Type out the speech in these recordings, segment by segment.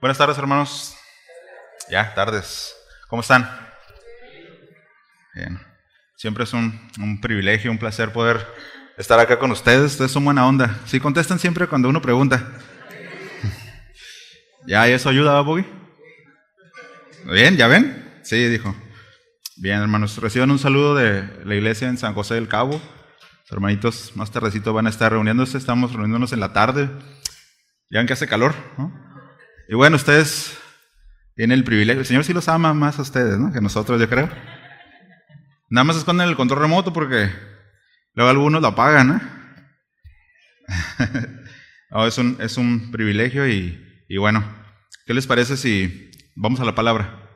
Buenas tardes, hermanos. Ya, tardes. ¿Cómo están? Bien. Siempre es un privilegio, un placer poder estar acá con ustedes. Ustedes son buena onda. Sí, contestan siempre cuando uno pregunta. ¿Ya eso ayuda, Boggy? Bien, ¿ya ven? Sí, dijo. Bien, hermanos, reciban un saludo de la iglesia en San José del Cabo. Los hermanitos más tardecito van a estar reuniéndose. Estamos reuniéndonos en la tarde. Ya ven que hace calor, ¿no? Y bueno, ustedes tienen el privilegio. El Señor sí los ama más a ustedes, ¿no? Que nosotros, yo creo. Nada más esconden el control remoto porque luego algunos lo apagan, ¿no? No, es un privilegio y bueno, ¿qué les parece si vamos a la palabra?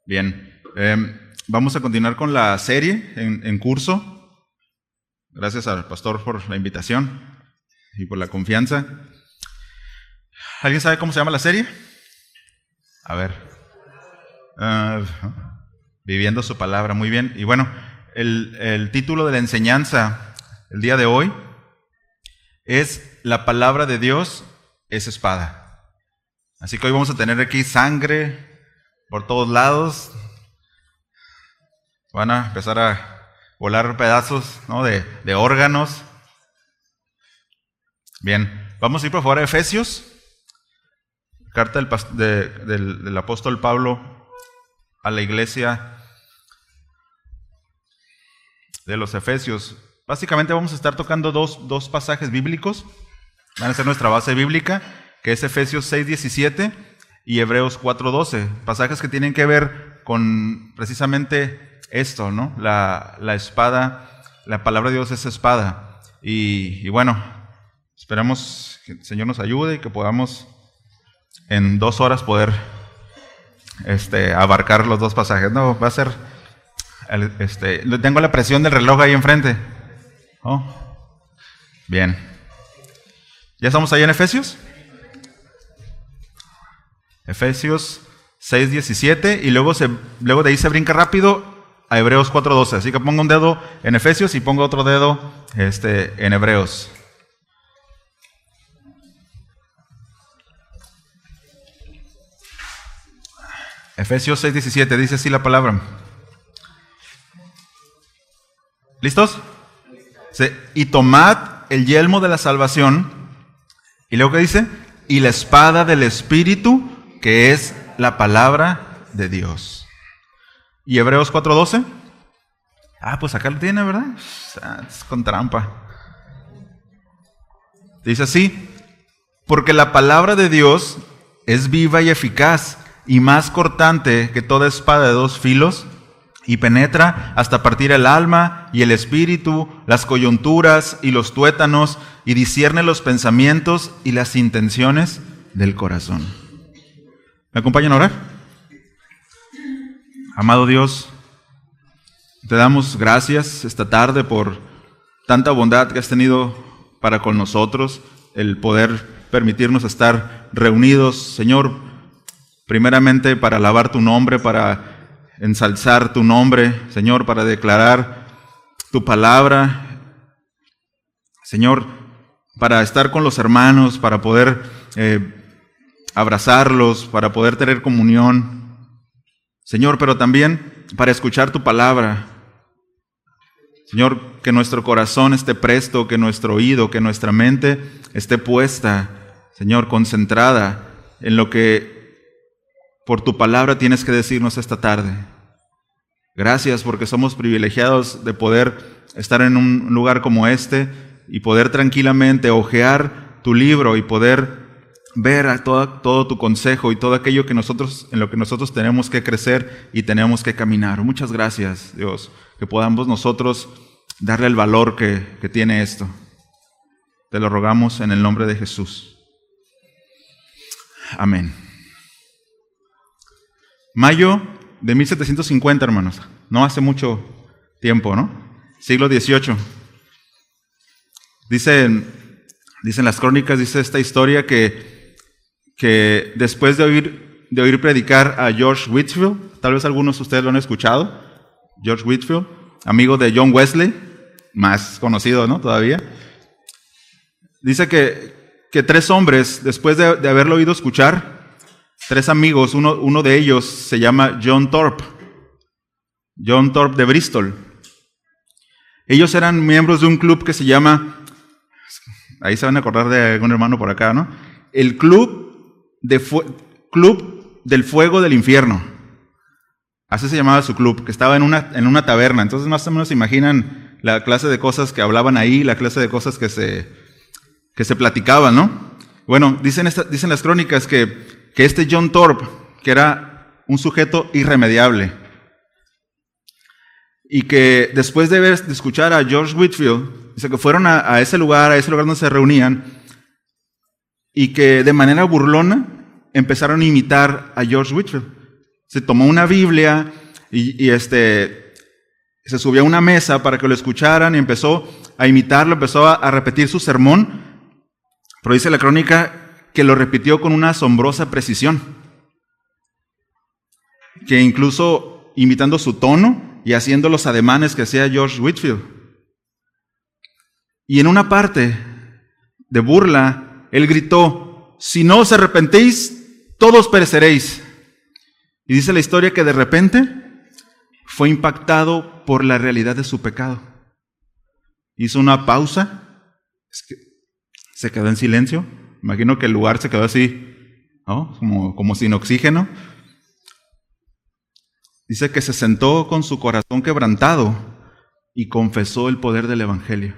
Bien, vamos a continuar con la serie en curso. Gracias al pastor por la invitación y por la confianza. ¿Alguien sabe cómo se llama la serie? A ver. Viviendo su palabra, muy bien. Y bueno, el título de la enseñanza el día de hoy es La palabra de Dios es espada. Así que hoy vamos a tener aquí sangre por todos lados. Van a empezar a volar pedazos, ¿no? de órganos. Bien, vamos a ir por favor a Efesios, carta del apóstol Pablo a la iglesia de los Efesios. Básicamente vamos a estar tocando dos pasajes bíblicos. Van a ser nuestra base bíblica, que es Efesios 6:17 y Hebreos 4:12. Pasajes que tienen que ver con precisamente esto, ¿no? La espada, la palabra de Dios es espada. Y bueno, esperamos que el Señor nos ayude y que podamos en 2 horas poder abarcar los dos pasajes. No, va a ser, tengo la presión del reloj ahí enfrente. Oh, bien. ¿Ya estamos ahí en Efesios? Efesios 6:17 y luego de ahí se brinca rápido a Hebreos 4:12. Así que pongo un dedo en Efesios y pongo otro dedo en Hebreos. Efesios 6:17 dice así la palabra. ¿Listos? Y tomad el yelmo de la salvación. Y luego ¿qué dice? Y la espada del Espíritu, que es la palabra de Dios. ¿Y Hebreos 4:12? Pues acá lo tiene, ¿verdad? Es con trampa. Dice así: porque la palabra de Dios es viva y eficaz, y más cortante que toda espada de 2 filos, y penetra hasta partir el alma y el espíritu, las coyunturas y los tuétanos, y discierne los pensamientos y las intenciones del corazón. ¿Me acompañan a orar? Amado Dios, te damos gracias esta tarde por tanta bondad que has tenido para con nosotros, el poder permitirnos estar reunidos, Señor, primeramente para alabar tu nombre, para ensalzar tu nombre, Señor, para declarar tu palabra, Señor, para estar con los hermanos, para poder abrazarlos, para poder tener comunión, Señor, pero también para escuchar tu palabra. Señor, que nuestro corazón esté presto, que nuestro oído, que nuestra mente esté puesta, Señor, concentrada en lo que por tu palabra tienes que decirnos esta tarde. Gracias porque somos privilegiados de poder estar en un lugar como este y poder tranquilamente hojear tu libro y poder ver todo tu consejo y todo aquello en lo que nosotros tenemos que crecer y tenemos que caminar. Muchas gracias, Dios, que podamos nosotros darle el valor que tiene esto. Te lo rogamos en el nombre de Jesús. Amén. Mayo de 1750, hermanos. No hace mucho tiempo, ¿no? Siglo XVIII. Dicen las crónicas, dice esta historia que después de oír predicar a George Whitefield, tal vez algunos de ustedes lo han escuchado, George Whitefield, amigo de John Wesley, más conocido, ¿no? Todavía. Dice que 3 hombres, después de haberlo oído escuchar, 3 amigos, uno de ellos se llama John Thorpe de Bristol. Ellos eran miembros de un club que se llama, ahí se van a acordar de algún hermano por acá, ¿no? El Club del Fuego del Infierno. Así se llamaba su club, que estaba en una taberna. Entonces más o menos se imaginan la clase de cosas que hablaban ahí, la clase de cosas que se platicaban, ¿no? Bueno, dicen las crónicas que este John Thorpe, que era un sujeto irremediable, y que después de escuchar a George Whitefield, dice que fueron a ese lugar donde se reunían, y que de manera burlona empezaron a imitar a George Whitefield. Se tomó una Biblia y se subió a una mesa para que lo escucharan y empezó a imitarlo, empezó a repetir su sermón, pero dice la crónica que lo repitió con una asombrosa precisión, que incluso imitando su tono y haciendo los ademanes que hacía George Whitefield. Y en una parte de burla, él gritó: si no os arrepentéis, todos pereceréis. Y dice la historia que de repente fue impactado por la realidad de su pecado. Hizo una pausa, se quedó en silencio. Imagino que el lugar se quedó así, ¿no? Como sin oxígeno. Dice que se sentó con su corazón quebrantado y confesó el poder del Evangelio.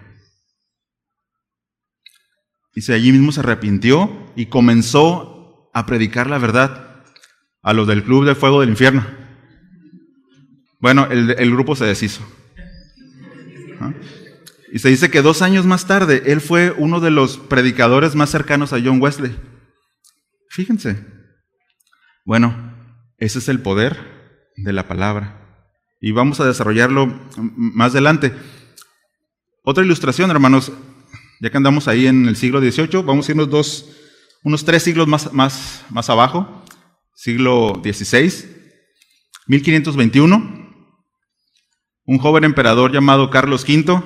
Dice, allí mismo se arrepintió y comenzó a predicar la verdad a los del Club del Fuego del Infierno. Bueno, el grupo se deshizo. ¿Ah? Y se dice que 2 años más tarde, él fue uno de los predicadores más cercanos a John Wesley. Fíjense. Bueno, ese es el poder de la palabra. Y vamos a desarrollarlo más adelante. Otra ilustración, hermanos, ya que andamos ahí en el siglo XVIII, vamos a irnos unos 3 siglos más abajo. Siglo XVI, 1521, un joven emperador llamado Carlos V.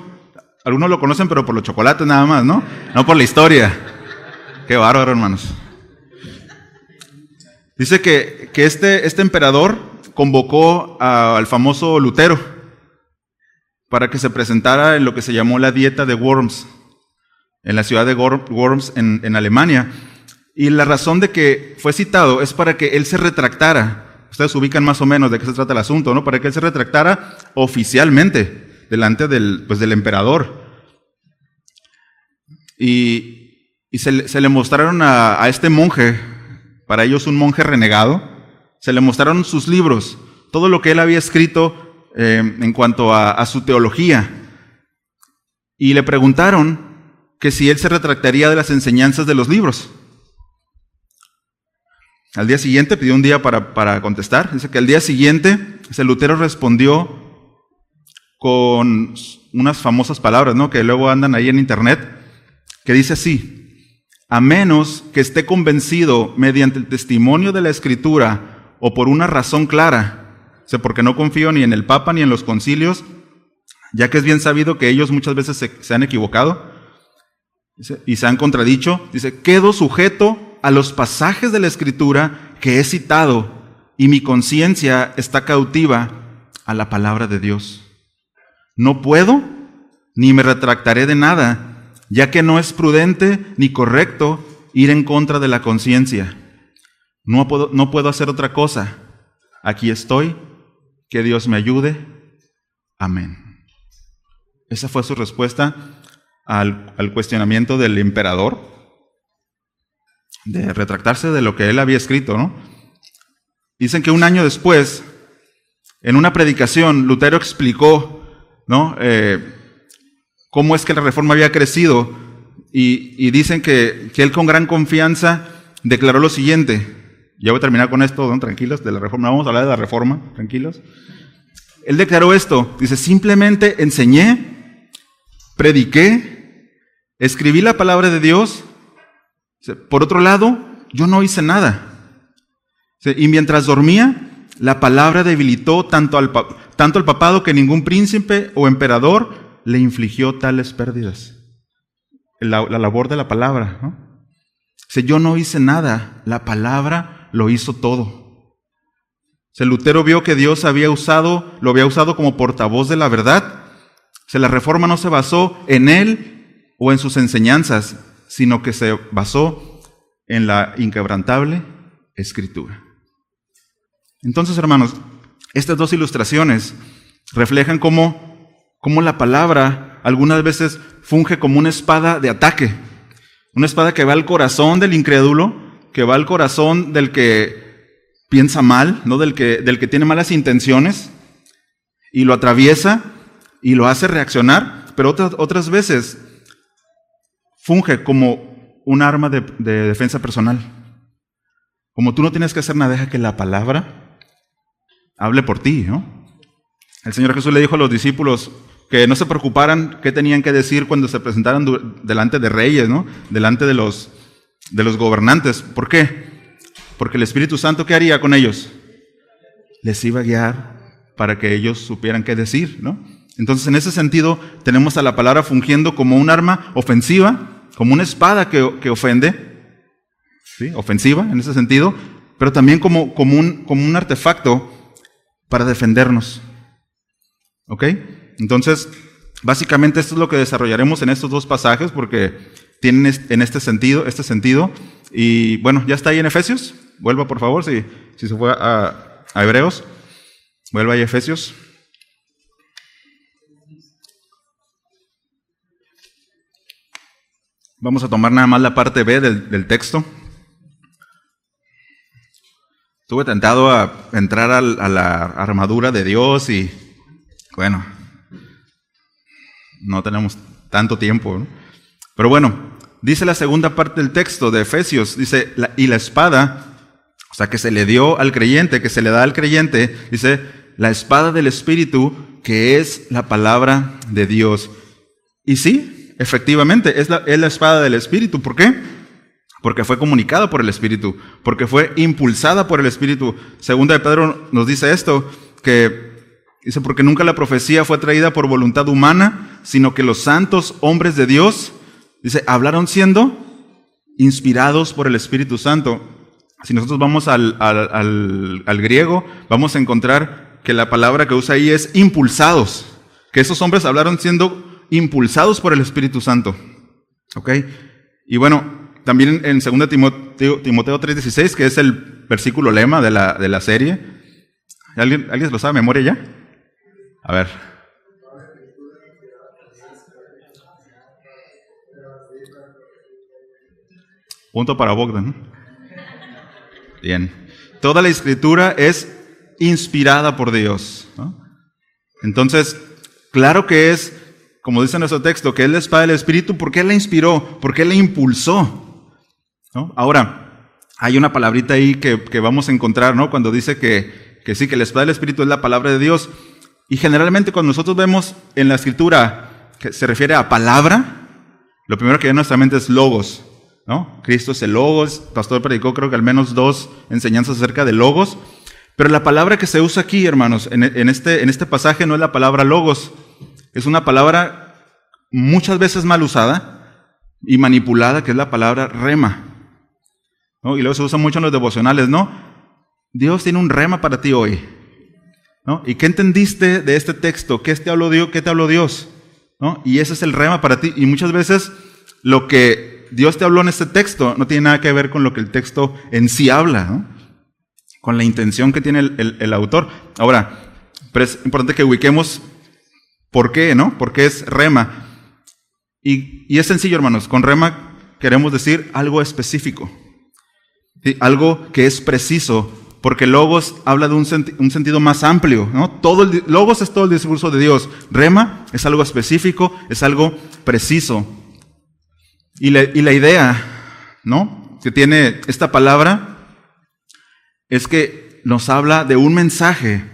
Algunos lo conocen, pero por los chocolates nada más, ¿no? No por la historia. Qué bárbaro, hermanos. Dice que este emperador convocó al famoso Lutero para que se presentara en lo que se llamó la Dieta de Worms, en la ciudad de Worms, en Alemania. Y la razón de que fue citado es para que él se retractara. Ustedes ubican más o menos de qué se trata el asunto, ¿no? Para que él se retractara oficialmente delante del emperador. Y se le mostraron a este monje, para ellos un monje renegado, se le mostraron sus libros, todo lo que él había escrito en cuanto a su teología. Y le preguntaron que si él se retractaría de las enseñanzas de los libros. Al día siguiente pidió un día para contestar. Dice que al día siguiente Lutero respondió con unas famosas palabras, ¿no? Que luego andan ahí en internet, que dice así: a menos que esté convencido mediante el testimonio de la Escritura o por una razón clara, o sea, porque no confío ni en el Papa ni en los concilios, ya que es bien sabido que ellos muchas veces se han equivocado y se han contradicho. Dice, quedo sujeto a los pasajes de la Escritura que he citado y mi conciencia está cautiva a la palabra de Dios. No puedo ni me retractaré de nada, ya que no es prudente ni correcto ir en contra de la conciencia. No puedo hacer otra cosa. Aquí estoy, que Dios me ayude. Amén. Esa fue su respuesta al cuestionamiento del emperador, de retractarse de lo que él había escrito, ¿no? Dicen que un año después, en una predicación, Lutero explicó, ¿no? Cómo es que la Reforma había crecido, y dicen que él con gran confianza declaró lo siguiente. Ya voy a terminar con esto, ¿no? Tranquilos, de la Reforma. Vamos a hablar de la Reforma, tranquilos. Él declaró esto, dice, simplemente enseñé, prediqué, escribí la palabra de Dios. Por otro lado, yo no hice nada. Y mientras dormía, la palabra debilitó tanto tanto el papado que ningún príncipe o emperador le infligió tales pérdidas. La labor de la palabra, ¿no? Dice, yo no hice nada, la palabra lo hizo todo. Lutero vio que Dios lo había usado como portavoz de la verdad. La reforma no se basó en él o en sus enseñanzas, sino que se basó en la inquebrantable Escritura. Entonces, hermanos, estas dos ilustraciones reflejan cómo la palabra algunas veces funge como una espada de ataque, una espada que va al corazón del incrédulo, que va al corazón del que piensa mal, ¿no? del que tiene malas intenciones, y lo atraviesa y lo hace reaccionar, pero otras veces funge como un arma de defensa personal. Como tú no tienes que hacer nada, deja que la palabra hable por ti, ¿no? El Señor Jesús le dijo a los discípulos que no se preocuparan qué tenían que decir cuando se presentaran delante de reyes, ¿no? Delante de los gobernantes. ¿Por qué? Porque el Espíritu Santo, ¿qué haría con ellos? Les iba a guiar para que ellos supieran qué decir, ¿no? Entonces, en ese sentido, tenemos a la palabra fungiendo como un arma ofensiva, como una espada que ofende, ¿sí? Ofensiva en ese sentido, pero también como un artefacto para defendernos. ¿Ok? Entonces, básicamente esto es lo que desarrollaremos en estos dos pasajes, porque tienen en este sentido. Y bueno, ¿ya está ahí en Efesios? Vuelva, por favor, si se fue a Hebreos. Vuelva ahí a Efesios. Vamos a tomar nada más la parte B del texto. Estuve tentado a entrar a la armadura de Dios y, bueno, no tenemos tanto tiempo, ¿no? Pero bueno, dice la segunda parte del texto de Efesios, dice, y la espada, o sea, que se le dio al creyente, que se le da al creyente, dice, la espada del Espíritu, que es la palabra de Dios. Y sí, efectivamente, es la espada del Espíritu. ¿Por qué? Porque fue comunicada por el Espíritu, porque fue impulsada por el Espíritu. Segunda de Pedro nos dice esto, que dice, porque nunca la profecía fue traída por voluntad humana, sino que los santos hombres de Dios, dice, hablaron siendo inspirados por el Espíritu Santo. Si nosotros vamos al griego, vamos a encontrar que la palabra que usa ahí es impulsados, que esos hombres hablaron siendo impulsados por el Espíritu Santo. ¿Ok? Y bueno, también en 2 Timoteo 3:16, que es el versículo lema de la serie. ¿Alguien se lo sabe de memoria ya? A ver. Punto para Bogdan, ¿no? Bien. Toda la Escritura es inspirada por Dios, ¿no? Entonces, claro que es, como dice nuestro texto, que es la espada del Espíritu. ¿Por qué Él la inspiró? ¿Por qué la impulsó? ¿No? Ahora, hay una palabrita ahí que vamos a encontrar, ¿no? Cuando dice que sí, que la espada del Espíritu es la palabra de Dios. Y generalmente cuando nosotros vemos en la Escritura que se refiere a palabra, lo primero que viene a nuestra mente es logos, ¿no? Cristo es el logos. Pastor predicó creo que al menos 2 enseñanzas acerca de logos. Pero la palabra que se usa aquí, hermanos, en este pasaje no es la palabra logos. Es una palabra muchas veces mal usada y manipulada, que es la palabra rema, ¿no? Y luego se usa mucho en los devocionales, ¿no? Dios tiene un rema para ti hoy, ¿no? ¿Y qué entendiste de este texto? ¿Qué te habló Dios? ¿No? Y ese es el rema para ti. Y muchas veces lo que Dios te habló en este texto no tiene nada que ver con lo que el texto en sí habla, ¿no? Con la intención que tiene el autor. Ahora, pero es importante que ubiquemos por qué, ¿no? Porque es rema. Y es sencillo, hermanos. Con rema queremos decir algo específico, ¿sí? Algo que es preciso, porque logos habla de un sentido más amplio, ¿no? Logos es todo el discurso de Dios. Rema es algo específico, es algo preciso. Y la idea, ¿no?, que tiene esta palabra es que nos habla de un mensaje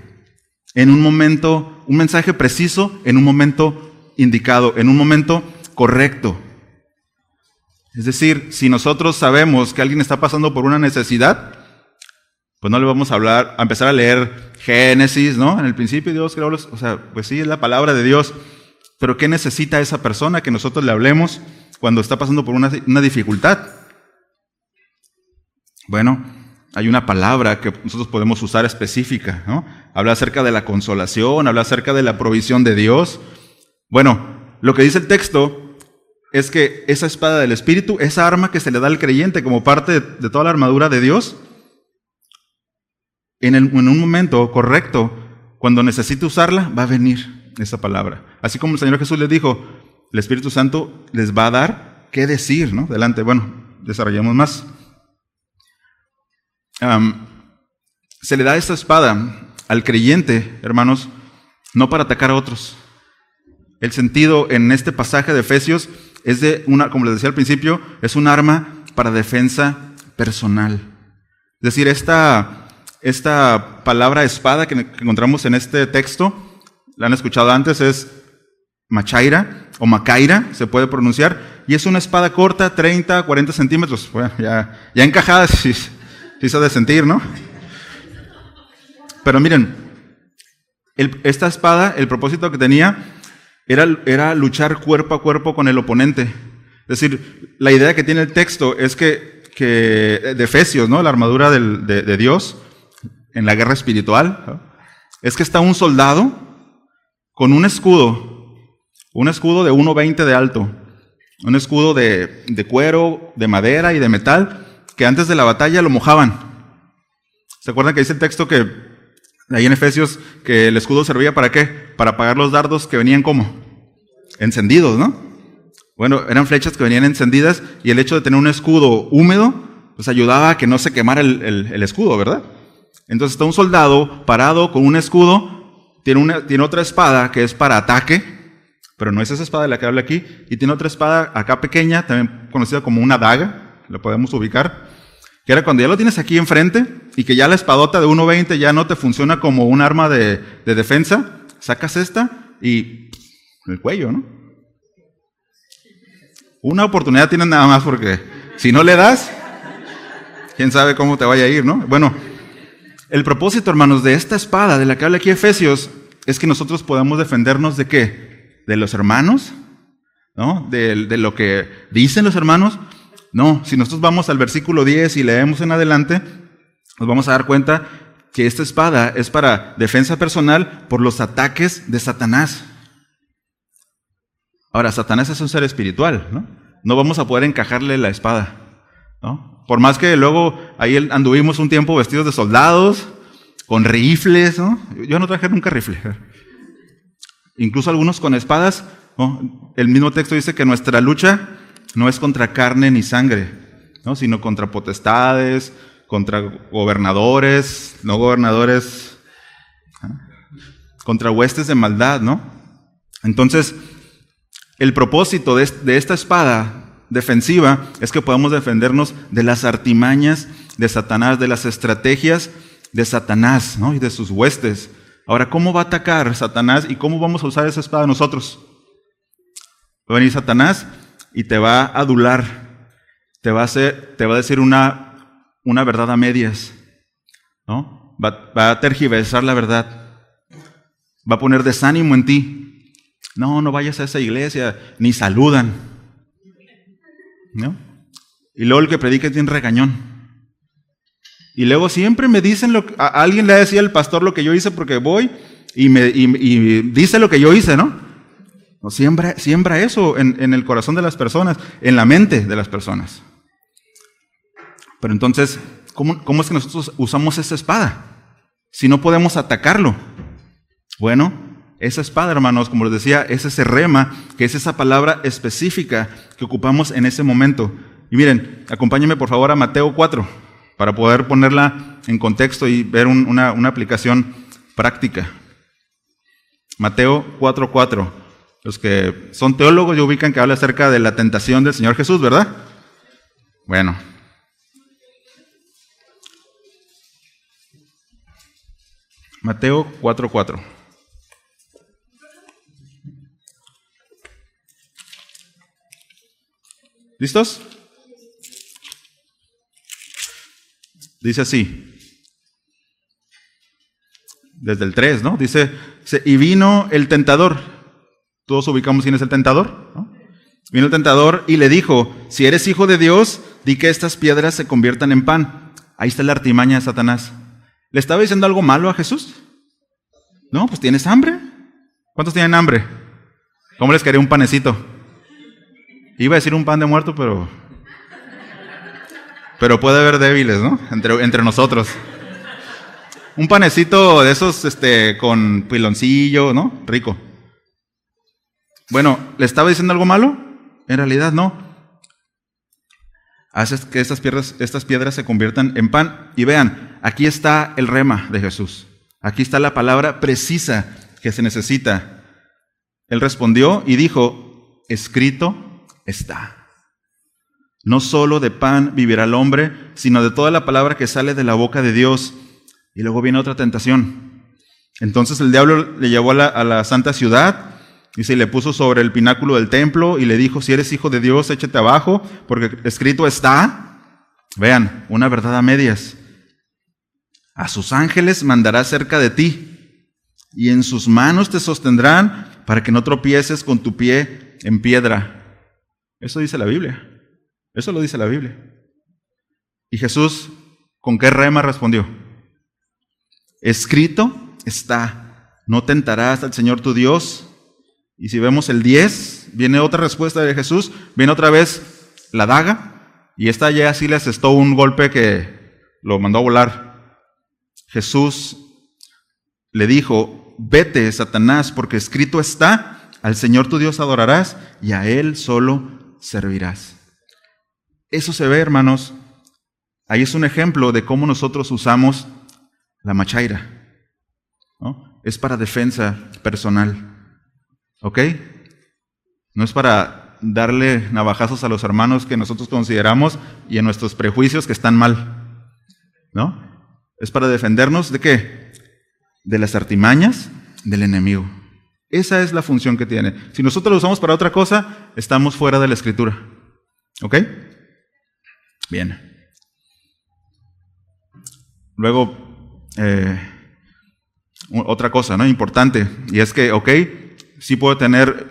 en un momento, un mensaje preciso en un momento indicado, en un momento correcto. Es decir, si nosotros sabemos que alguien está pasando por una necesidad, Pues no le vamos a empezar a leer Génesis, ¿no? En el principio Dios creó o sea, pues sí, es la palabra de Dios. Pero ¿qué necesita esa persona que nosotros le hablemos cuando está pasando por una dificultad? Bueno, hay una palabra que nosotros podemos usar específica, ¿no? Habla acerca de la consolación, habla acerca de la provisión de Dios. Bueno, lo que dice el texto es que esa espada del Espíritu, esa arma que se le da al creyente como parte de toda la armadura de Dios, en un momento correcto, cuando necesite usarla, va a venir esa palabra. Así como el Señor Jesús les dijo, el Espíritu Santo les va a dar qué decir, ¿no? Delante, bueno, desarrollemos más. Se le da esta espada al creyente, hermanos, no para atacar a otros. El sentido en este pasaje de Efesios es como les decía al principio, es un arma para defensa personal. Es decir, esta palabra espada que encontramos en este texto, la han escuchado antes, es machaira o macaira, se puede pronunciar, y es una espada corta, 30, 40 centímetros, bueno, ya encajada, sí se ha de sentir, ¿no? Pero miren, esta espada, el propósito que tenía era luchar cuerpo a cuerpo con el oponente. Es decir, la idea que tiene el texto es que de Efesios, ¿no? La armadura de Dios en la guerra espiritual, ¿no? Es que está un soldado con un escudo de 1.20 de alto, un escudo de cuero, de madera y de metal, que antes de la batalla lo mojaban. ¿Se acuerdan que dice el texto que ahí en Efesios que el escudo servía para qué? Para apagar los dardos que venían como encendidos, ¿no? Bueno, eran flechas que venían encendidas y el hecho de tener un escudo húmedo pues ayudaba a que no se quemara el escudo, ¿verdad? Entonces está un soldado parado con un escudo, tiene otra espada que es para ataque, pero no es esa espada de la que habla aquí, y tiene otra espada acá pequeña, también conocida como una daga, la podemos ubicar, que era cuando ya lo tienes aquí enfrente y que ya la espadota de 1.20 ya no te funciona como un arma de defensa, sacas esta y el cuello, ¿no? Una oportunidad tienes nada más porque si no le das, quién sabe cómo te vaya a ir, ¿no? Bueno, el propósito, hermanos, de esta espada de la que habla aquí Efesios es que nosotros podamos defendernos ¿de qué? ¿De los hermanos? ¿No? ¿De lo que dicen los hermanos? No, si nosotros vamos al versículo 10 y leemos en adelante, nos vamos a dar cuenta que esta espada es para defensa personal por los ataques de Satanás. Ahora, Satanás es un ser espiritual, ¿no? No vamos a poder encajarle la espada, ¿no? Por más que luego ahí anduvimos un tiempo vestidos de soldados, con rifles, ¿no? Yo no traje nunca rifle. Incluso algunos con espadas, ¿no? El mismo texto dice que nuestra lucha no es contra carne ni sangre, ¿no? Sino contra potestades, contra gobernadores, no gobernadores, ¿no? Contra huestes de maldad, ¿no? Entonces, el propósito de esta espada defensiva es que podamos defendernos de las artimañas de Satanás, de las estrategias de Satanás, ¿no? Y de sus huestes. Ahora, ¿cómo va a atacar Satanás y cómo vamos a usar esa espada nosotros? Va a venir Satanás y te va a adular, te va a decir una verdad a medias, ¿no? Va a tergiversar la verdad, va a poner desánimo en ti. No vayas a esa iglesia, ni saludan, ¿no? Y luego el que predica tiene regañón. Y luego siempre me dicen a alguien le decía al pastor lo que yo hice porque voy y dice lo que yo hice, ¿no? No, siembra eso en el corazón de las personas, en la mente de las personas. Pero entonces, ¿cómo es que nosotros usamos esa espada? Si no podemos atacarlo. Bueno, esa espada, hermanos, como les decía, es ese rema, que es esa palabra específica que ocupamos en ese momento. Y miren, acompáñenme por favor a Mateo 4, para poder ponerla en contexto y ver una aplicación práctica. Mateo 4:4. Los que son teólogos ya ubican que habla acerca de la tentación del Señor Jesús, ¿verdad? Bueno. Mateo 4:4. ¿Listos? Dice así: desde el 3, ¿no? Dice, y vino el tentador. Todos ubicamos quién es el tentador, ¿no? Vino el tentador y le dijo, si eres hijo de Dios, di que estas piedras se conviertan en pan. Ahí está la artimaña de Satanás. ¿Le estaba diciendo algo malo a Jesús? No, pues ¿tienes hambre? ¿Cuántos tienen hambre? ¿Cómo les quería un panecito? Iba a decir un pan de muerto, pero puede haber débiles, ¿no? Entre nosotros. Un panecito de esos con piloncillo, ¿no? Rico. Bueno, ¿le estaba diciendo algo malo? En realidad no. Haces que estas piedras se conviertan en pan. Y vean, aquí está el rema de Jesús. Aquí está la palabra precisa que se necesita. Él respondió y dijo, escrito está. No solo de pan vivirá el hombre, sino de toda la palabra que sale de la boca de Dios. Y luego viene otra tentación. Entonces el diablo le llevó a la santa ciudad, dice, y le puso sobre el pináculo del templo y le dijo, si eres hijo de Dios, échate abajo, porque escrito está. Vean, una verdad a medias. A sus ángeles mandará cerca de ti, y en sus manos te sostendrán para que no tropieces con tu pie en piedra. Eso dice la Biblia. Eso lo dice la Biblia. Y Jesús, ¿con qué rema respondió? Escrito está, no tentarás al Señor tu Dios. Y si vemos el 10, viene otra respuesta de Jesús, viene otra vez la daga, y esta ya sí le asestó un golpe que lo mandó a volar. Jesús le dijo, vete, Satanás, porque escrito está, al Señor tu Dios adorarás y a Él solo servirás. Eso se ve, hermanos. Ahí es un ejemplo de cómo nosotros usamos la machaira, ¿no? Es para defensa personal. ¿Ok? No es para darle navajazos a los hermanos que nosotros consideramos y en nuestros prejuicios que están mal, ¿no? Es para defendernos ¿de qué? De las artimañas del enemigo. Esa es la función que tiene. Si nosotros lo usamos para otra cosa, estamos fuera de la Escritura. ¿Ok? Bien. Luego, otra cosa, ¿no? Importante, y es que, ¿ok? Sí puedo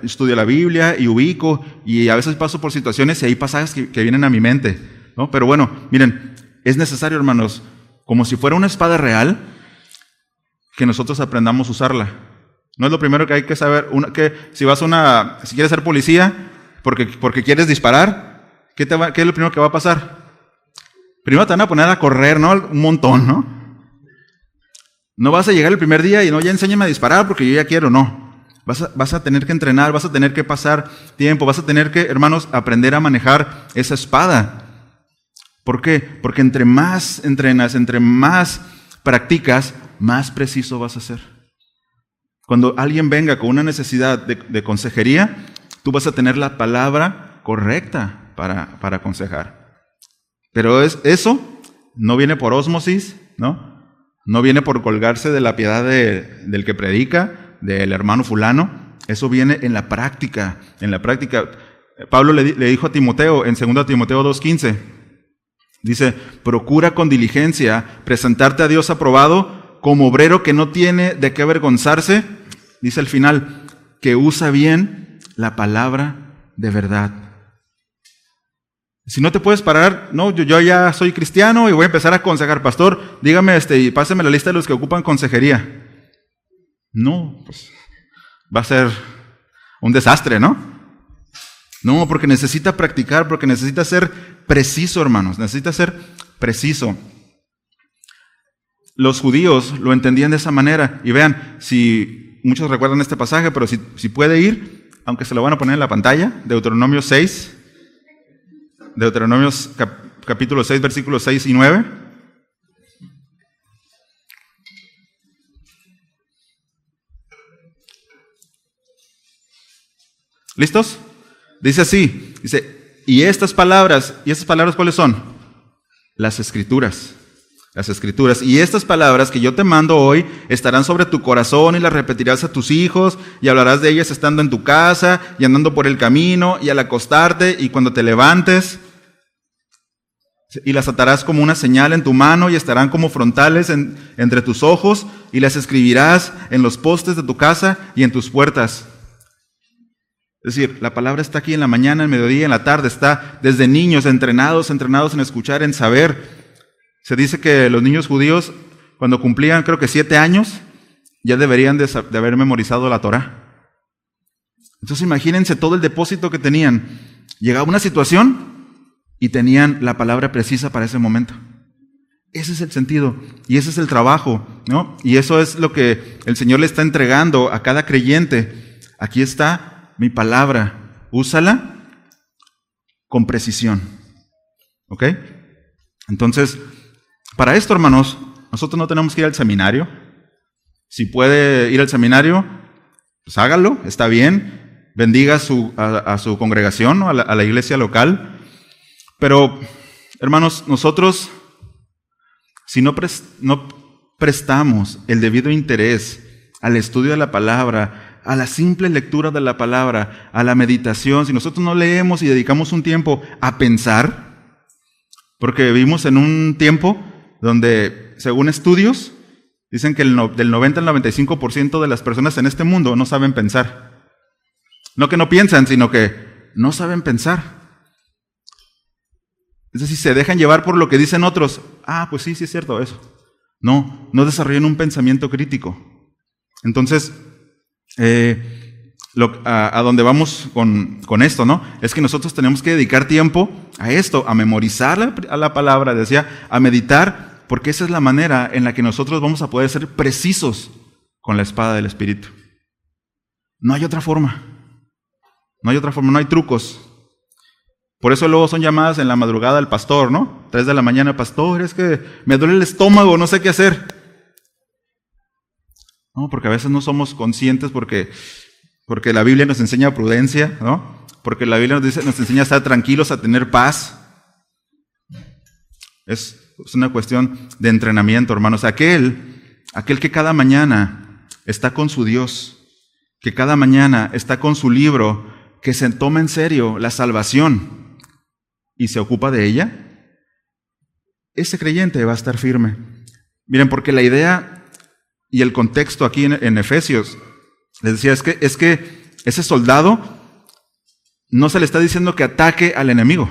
estudio la Biblia y ubico, y a veces paso por situaciones y hay pasajes que vienen a mi mente, ¿no? Pero bueno, miren, es necesario, hermanos, como si fuera una espada real, que nosotros aprendamos a usarla. No es lo primero que hay que saber, que si quieres ser policía, porque quieres disparar, ¿qué es lo primero que va a pasar? Primero te van a poner a correr, ¿no? Un montón, ¿no? No vas a llegar el primer día y no, ya enséñame a disparar porque yo ya quiero, no. Vas a tener que entrenar, vas a tener que pasar tiempo, vas a tener que, hermanos, aprender a manejar esa espada. ¿Por qué? Porque entre más entrenas, entre más practicas, más preciso vas a ser. Cuando alguien venga con una necesidad de consejería, tú vas a tener la palabra correcta para aconsejar. Pero eso no viene por ósmosis, ¿no? No viene por colgarse de la piedad del que predica, del hermano fulano. Eso viene en la práctica. En la práctica. Pablo le dijo a Timoteo en 2 Timoteo 2:15. Dice, procura con diligencia presentarte a Dios aprobado como obrero que no tiene de qué avergonzarse. Dice al final, que usa bien la palabra de verdad. Si no te puedes parar, no, yo ya soy cristiano y voy a empezar a aconsejar. Pastor, dígame y páseme la lista de los que ocupan consejería. No, pues va a ser un desastre, ¿no? No, porque necesita practicar, porque necesita ser preciso, hermanos, necesita ser preciso. Los judíos lo entendían de esa manera. Y vean, si muchos recuerdan este pasaje, pero si puede ir, aunque se lo van a poner en la pantalla, Deuteronomio 6, Deuteronomio capítulo 6, versículos 6 y 9. ¿Listos? Dice así, y estas palabras ¿cuáles son? Las Escrituras. Las Escrituras. Y estas palabras que yo te mando hoy estarán sobre tu corazón y las repetirás a tus hijos y hablarás de ellas estando en tu casa y andando por el camino y al acostarte y cuando te levantes. y las atarás como una señal en tu mano y estarán como frontales entre tus ojos y las escribirás en los postes de tu casa y en tus puertas. Es decir, la palabra está aquí en la mañana, en el mediodía, en la tarde. Está desde niños entrenados en escuchar, en saber. Se dice que los niños judíos, cuando cumplían creo que 7 años, ya deberían de haber memorizado la Torá. Entonces imagínense todo el depósito que tenían. Llegaba una situación y tenían la palabra precisa para ese momento. Ese es el sentido y ese es el trabajo, ¿no? Y eso es lo que el Señor le está entregando a cada creyente. Aquí está mi palabra, úsala con precisión. ¿Ok? Entonces, para esto, hermanos, nosotros no tenemos que ir al seminario. Si puede ir al seminario, pues hágalo, está bien. Bendiga a su congregación, ¿no? a la iglesia local. Pero, hermanos, nosotros, si no prestamos el debido interés al estudio de la palabra, a la simple lectura de la palabra, a la meditación, si nosotros no leemos y dedicamos un tiempo a pensar, porque vivimos en un tiempo donde, según estudios, dicen que del 90 al 95% de las personas en este mundo no saben pensar. No que no piensan, sino que no saben pensar. Es decir, se dejan llevar por lo que dicen otros. Ah, pues sí es cierto eso. No desarrollan un pensamiento crítico. Entonces, a donde vamos con esto, ¿no? Es que nosotros tenemos que dedicar tiempo a esto, a memorizar la palabra, decía, a meditar, porque esa es la manera en la que nosotros vamos a poder ser precisos con la espada del Espíritu. No hay otra forma. No hay trucos. Por eso luego son llamadas en la madrugada al pastor, ¿no? 3 de la mañana, pastor, es que me duele el estómago, no sé qué hacer. No, porque a veces no somos conscientes porque la Biblia nos enseña prudencia, ¿no? Porque la Biblia nos enseña a estar tranquilos, a tener paz. Es una cuestión de entrenamiento, hermanos. Aquel que cada mañana está con su Dios, que cada mañana está con su libro, que se toma en serio la salvación y se ocupa de ella, ese creyente va a estar firme. Miren, porque la idea y el contexto aquí en Efesios, les decía, es que ese soldado no se le está diciendo que ataque al enemigo.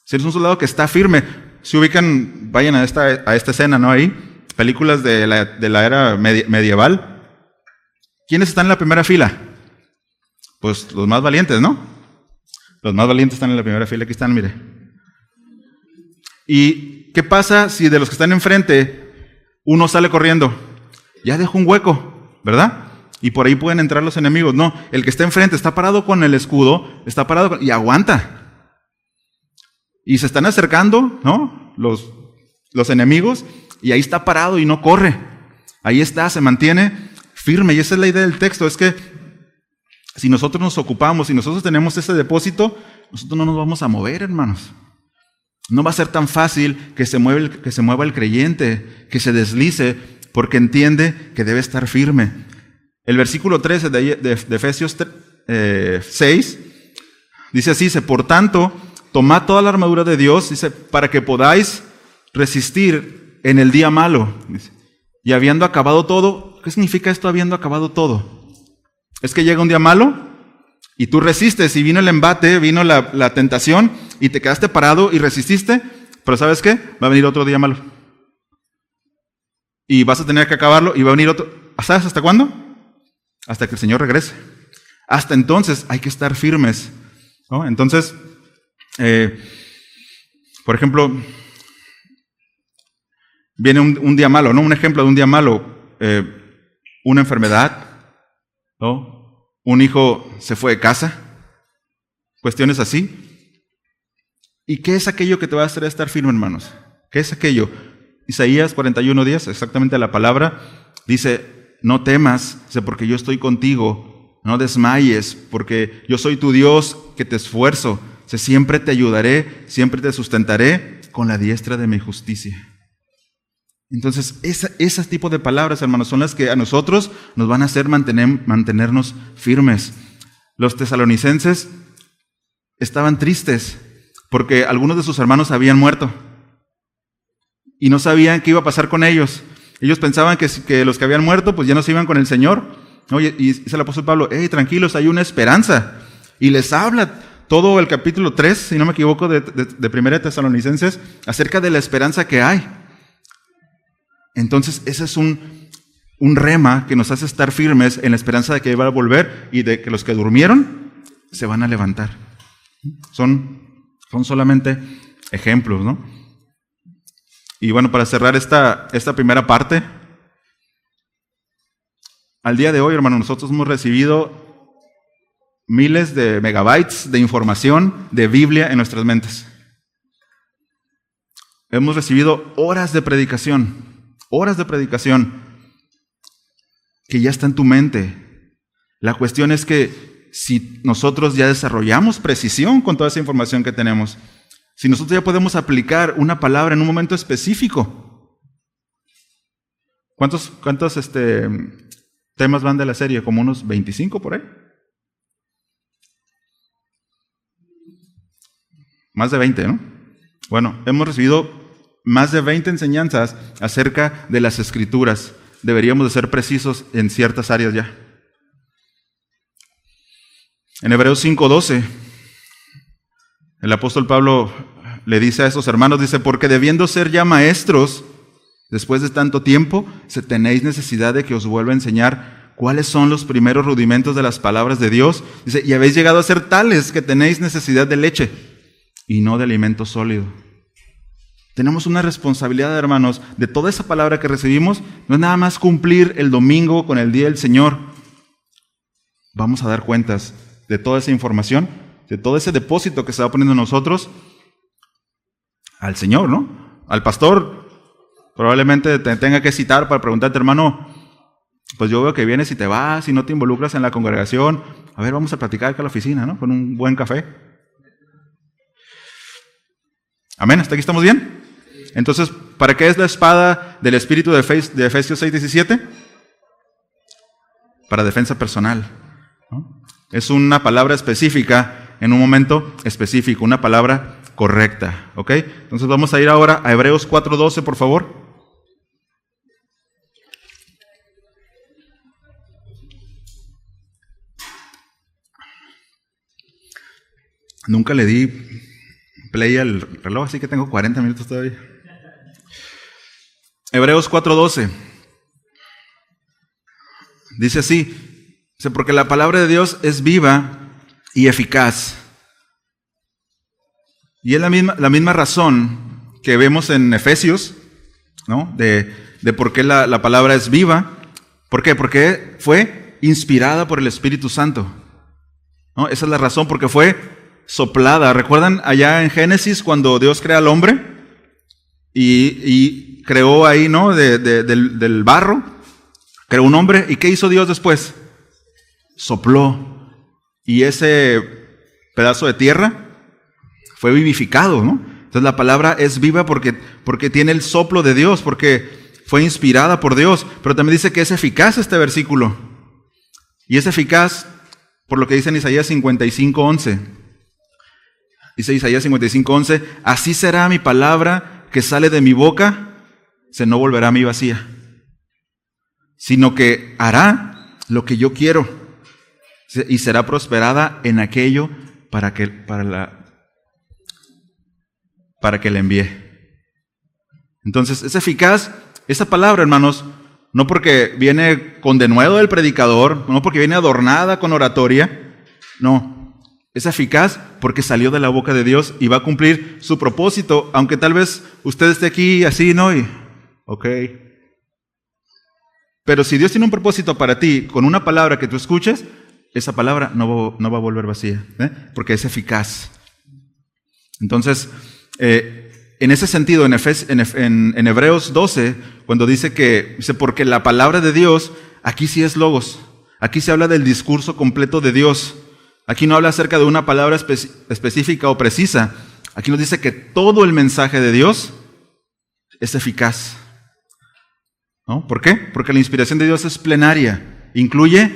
Si es un soldado que está firme, si ubican, vayan a esta escena, ¿no? Ahí, películas de la era medieval. ¿Quiénes están en la primera fila? Pues los más valientes, ¿no? Los más valientes están en la primera fila, aquí están, mire. ¿Y qué pasa si de los que están enfrente uno sale corriendo? Ya dejó un hueco, ¿verdad? Y por ahí pueden entrar los enemigos. No, el que está enfrente está parado con el escudo, y aguanta. Y se están acercando, ¿no? Los enemigos, y ahí está parado y no corre. Ahí está, se mantiene firme. Y esa es la idea del texto, es que si nosotros nos ocupamos, si nosotros tenemos ese depósito, nosotros no nos vamos a mover, hermanos. No va a ser tan fácil que se mueva el creyente, que se deslice, porque entiende que debe estar firme. El versículo 13 de Efesios 6 dice así, por tanto, tomad toda la armadura de Dios, dice, para que podáis resistir en el día malo. Dice, y habiendo acabado todo, ¿qué significa esto habiendo acabado todo? Es que llega un día malo y tú resistes y vino el embate, vino la tentación y te quedaste parado y resististe, pero ¿sabes qué? Va a venir otro día malo. Y vas a tener que acabarlo y va a venir otro. ¿Sabes hasta cuándo? Hasta que el Señor regrese. Hasta entonces hay que estar firmes, ¿no? Entonces, por ejemplo, viene un día malo, ¿no? Un ejemplo de un día malo, una enfermedad, ¿no? Un hijo se fue de casa, cuestiones así. ¿Y qué es aquello que te va a hacer estar firme, hermanos? ¿Qué es aquello? Isaías 41:10, exactamente la palabra, dice, no temas, porque yo estoy contigo, no desmayes, porque yo soy tu Dios que te esfuerzo, siempre te ayudaré, siempre te sustentaré con la diestra de mi justicia. Entonces, ese tipo de palabras, hermanos, son las que a nosotros nos van a hacer mantenernos firmes. Los tesalonicenses estaban tristes porque algunos de sus hermanos habían muerto y no sabían qué iba a pasar con ellos. Ellos pensaban que los que habían muerto pues ya no se iban con el Señor. Oye, y dice el apóstol Pablo, hey, tranquilos, hay una esperanza. Y les habla todo el capítulo 3, si no me equivoco, de 1 Tesalonicenses, acerca de la esperanza que hay. Entonces, ese es un rema que nos hace estar firmes en la esperanza de que va a volver y de que los que durmieron se van a levantar. Son solamente ejemplos, ¿no? Y bueno, para cerrar esta primera parte, al día de hoy, hermano, nosotros hemos recibido miles de megabytes de información de Biblia en nuestras mentes. Hemos recibido horas de predicación que ya está en tu mente. La cuestión es que si nosotros ya desarrollamos precisión con toda esa información que tenemos, si nosotros ya podemos aplicar una palabra en un momento específico. ¿Cuántos temas van de la serie? ¿Como unos 25 por ahí? Más de 20, ¿no? Bueno, hemos recibido más de 20 enseñanzas acerca de las Escrituras. Deberíamos de ser precisos en ciertas áreas ya. En Hebreos 5:12, el apóstol Pablo le dice a esos hermanos, dice, porque debiendo ser ya maestros, después de tanto tiempo, tenéis necesidad de que os vuelva a enseñar cuáles son los primeros rudimentos de las palabras de Dios. Dice, y habéis llegado a ser tales que tenéis necesidad de leche y no de alimento sólido. Tenemos una responsabilidad, hermanos, de toda esa palabra que recibimos. No es nada más cumplir el domingo con el día del Señor. Vamos a dar cuentas de toda esa información, de todo ese depósito que se va poniendo en nosotros al Señor, ¿no? Al pastor probablemente te tenga que citar para preguntarte, hermano, pues yo veo que vienes y te vas y no te involucras en la congregación. A ver, vamos a platicar acá a la oficina, ¿no? Con un buen café. Amén, ¿hasta aquí estamos bien? Entonces, ¿para qué es la espada del Espíritu de Efesios 6:17? Para defensa personal, ¿no? Es una palabra específica en un momento específico, una palabra correcta, ¿ok? Entonces vamos a ir ahora a Hebreos 4:12, por favor. Nunca le di play al reloj, así que tengo 40 minutos todavía. Hebreos 4:12. Dice así, dice, porque la palabra de Dios es viva y eficaz. Y es la misma razón que vemos en Efesios, ¿no? De por qué la palabra es viva. ¿Por qué? Porque fue inspirada por el Espíritu Santo, ¿no? Esa es la razón, porque fue soplada. ¿Recuerdan allá en Génesis cuando Dios crea al hombre? Y creó ahí, ¿no? Del barro, creó un hombre. ¿Y qué hizo Dios después? Sopló. Y ese pedazo de tierra fue vivificado, ¿no? Entonces la palabra es viva porque tiene el soplo de Dios, porque fue inspirada por Dios. Pero también dice que es eficaz este versículo. Y es eficaz por lo que dice en Isaías 55:11. Dice Isaías 55:11, así será mi palabra que sale de mi boca, se no volverá a mí vacía, sino que hará lo que yo quiero y será prosperada en aquello para que le envíe. Entonces es eficaz esa palabra, hermanos, no porque viene con denuedo del predicador, no porque viene adornada con oratoria, no. Es eficaz porque salió de la boca de Dios y va a cumplir su propósito, aunque tal vez usted esté aquí así, ¿no? Y, ok. Pero si Dios tiene un propósito para ti, con una palabra que tú escuches, esa palabra no va a volver vacía, porque es eficaz. Entonces, en ese sentido, en Hebreos 12, cuando dice porque la palabra de Dios, aquí sí es logos, aquí se habla del discurso completo de Dios. Aquí no habla acerca de una palabra específica o precisa. Aquí nos dice que todo el mensaje de Dios es eficaz, ¿no? ¿Por qué? Porque la inspiración de Dios es plenaria. Incluye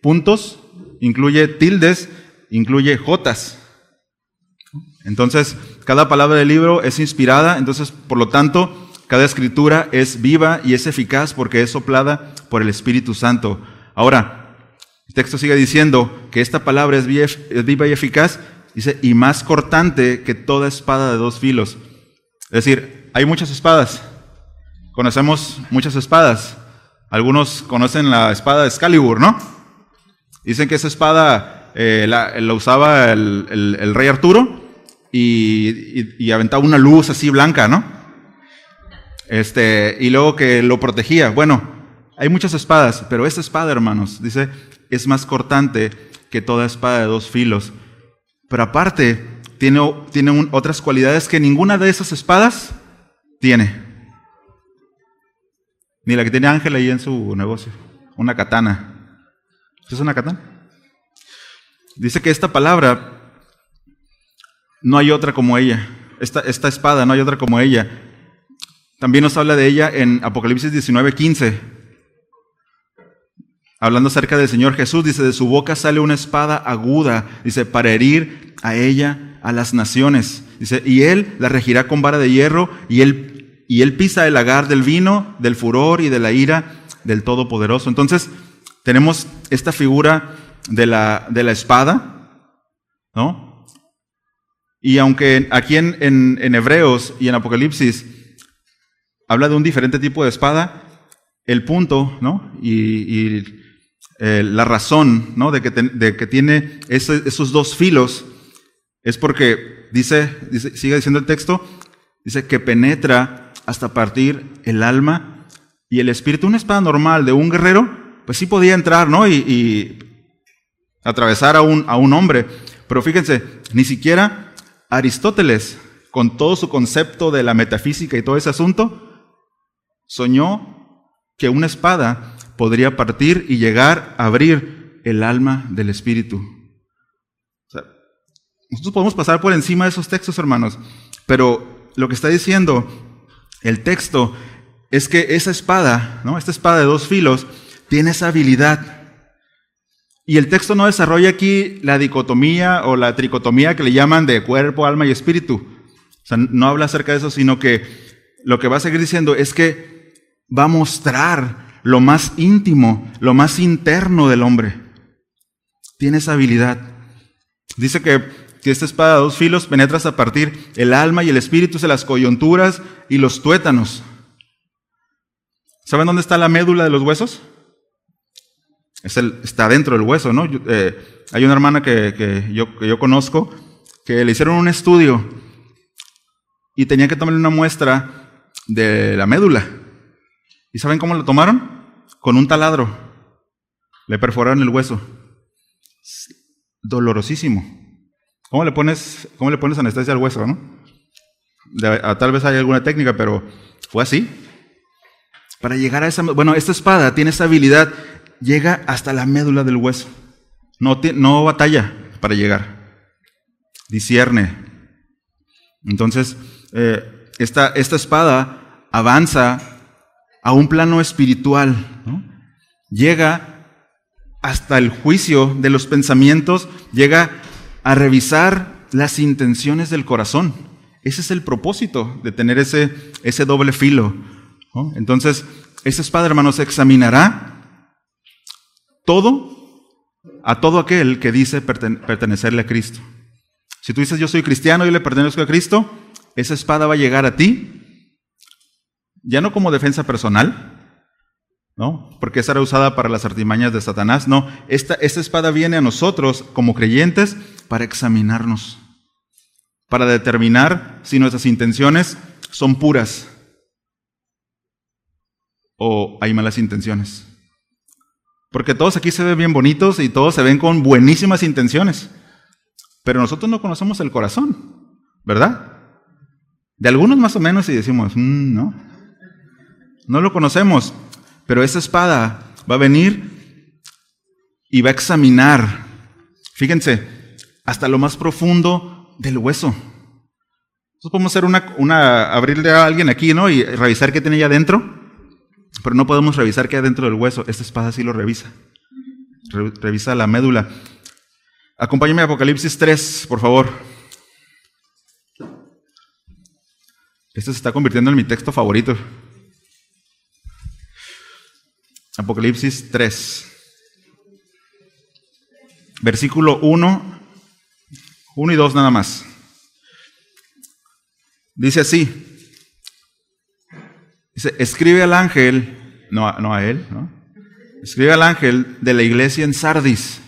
puntos, incluye tildes, incluye jotas. Entonces, cada palabra del libro es inspirada, entonces, por lo tanto, cada escritura es viva y es eficaz porque es soplada por el Espíritu Santo. Ahora, el texto sigue diciendo que esta palabra es viva y eficaz, dice, y más cortante que toda espada de dos filos. Es decir, hay muchas espadas. Conocemos muchas espadas. Algunos conocen la espada de Excalibur, ¿no? Dicen que esa espada la usaba el rey Arturo y aventaba una luz así blanca, ¿no? Y luego que lo protegía. Bueno, hay muchas espadas, pero esta espada, hermanos, dice, es más cortante que toda espada de dos filos. Pero aparte, tiene otras cualidades que ninguna de esas espadas tiene. Ni la que tiene Ángel ahí en su negocio. Una katana. ¿Es una katana? Dice que esta palabra no hay otra como ella. Esta espada no hay otra como ella. También nos habla de ella en Apocalipsis 19:15. Hablando acerca del Señor Jesús, dice, de su boca sale una espada aguda, dice, para herir a ella, a las naciones. Dice, y él la regirá con vara de hierro, y él pisa el lagar del vino, del furor y de la ira del Todopoderoso. Entonces, tenemos esta figura de la espada, ¿no? Y aunque aquí en Hebreos y en Apocalipsis habla de un diferente tipo de espada, el punto, ¿no? La razón, ¿no? de que tiene esos dos filos es porque sigue diciendo el texto, dice que penetra hasta partir el alma y el espíritu. Una espada normal de un guerrero, pues sí podía entrar, ¿no? Y atravesar a un hombre. Pero fíjense, ni siquiera Aristóteles, con todo su concepto de la metafísica y todo ese asunto, soñó que una espada podría partir y llegar a abrir el alma del espíritu. O sea, nosotros podemos pasar por encima de esos textos, hermanos, pero lo que está diciendo el texto es que esa espada, ¿no? Esta espada de dos filos, tiene esa habilidad. Y el texto no desarrolla aquí la dicotomía o la tricotomía que le llaman de cuerpo, alma y espíritu. O sea, no habla acerca de eso, sino que lo que va a seguir diciendo es que va a mostrar lo más íntimo, lo más interno del hombre. Tiene esa habilidad. Dice que esta espada de dos filos penetra hasta partir el alma y el espíritu, las coyunturas y los tuétanos. ¿Saben dónde está la médula de los huesos? Está dentro del hueso, ¿no? Hay una hermana que yo conozco que le hicieron un estudio y tenía que tomarle una muestra de la médula. ¿Y saben cómo lo tomaron? Con un taladro. Le perforaron el hueso. Dolorosísimo. ¿Cómo le pones anestesia al hueso, no? Tal vez haya alguna técnica, pero fue así. Para llegar a esta espada tiene esa habilidad, llega hasta la médula del hueso. No batalla para llegar. Discierne. Entonces, esta espada avanza a un plano espiritual, ¿no? Llega hasta el juicio de los pensamientos, llega a revisar las intenciones del corazón. Ese es el propósito de tener ese doble filo, ¿no? Entonces, esa espada, hermanos, examinará a todo aquel que dice pertenecerle a Cristo. Si tú dices, yo soy cristiano, yo le pertenezco a Cristo, esa espada va a llegar a ti, ya no como defensa personal, ¿no? Porque esa era usada para las artimañas de Satanás. No, esta espada viene a nosotros como creyentes para examinarnos, para determinar si nuestras intenciones son puras o hay malas intenciones. Porque todos aquí se ven bien bonitos y todos se ven con buenísimas intenciones, pero nosotros no conocemos el corazón, ¿verdad? De algunos más o menos y decimos, no lo conocemos. Pero esa espada va a venir y va a examinar, fíjense, hasta lo más profundo del hueso. Nosotros podemos hacer abrirle a alguien aquí, ¿no? Y revisar qué tiene allá adentro, pero no podemos revisar qué hay dentro del hueso. Esta espada sí lo revisa. Revisa la médula. Acompáñame a Apocalipsis 3, por favor. Este se está convirtiendo en mi texto favorito. Apocalipsis 3. Versículo 1 y 2 nada más. Dice así. Dice, escribe al ángel, no a él, ¿no? Escribe al ángel de la iglesia en Sardis.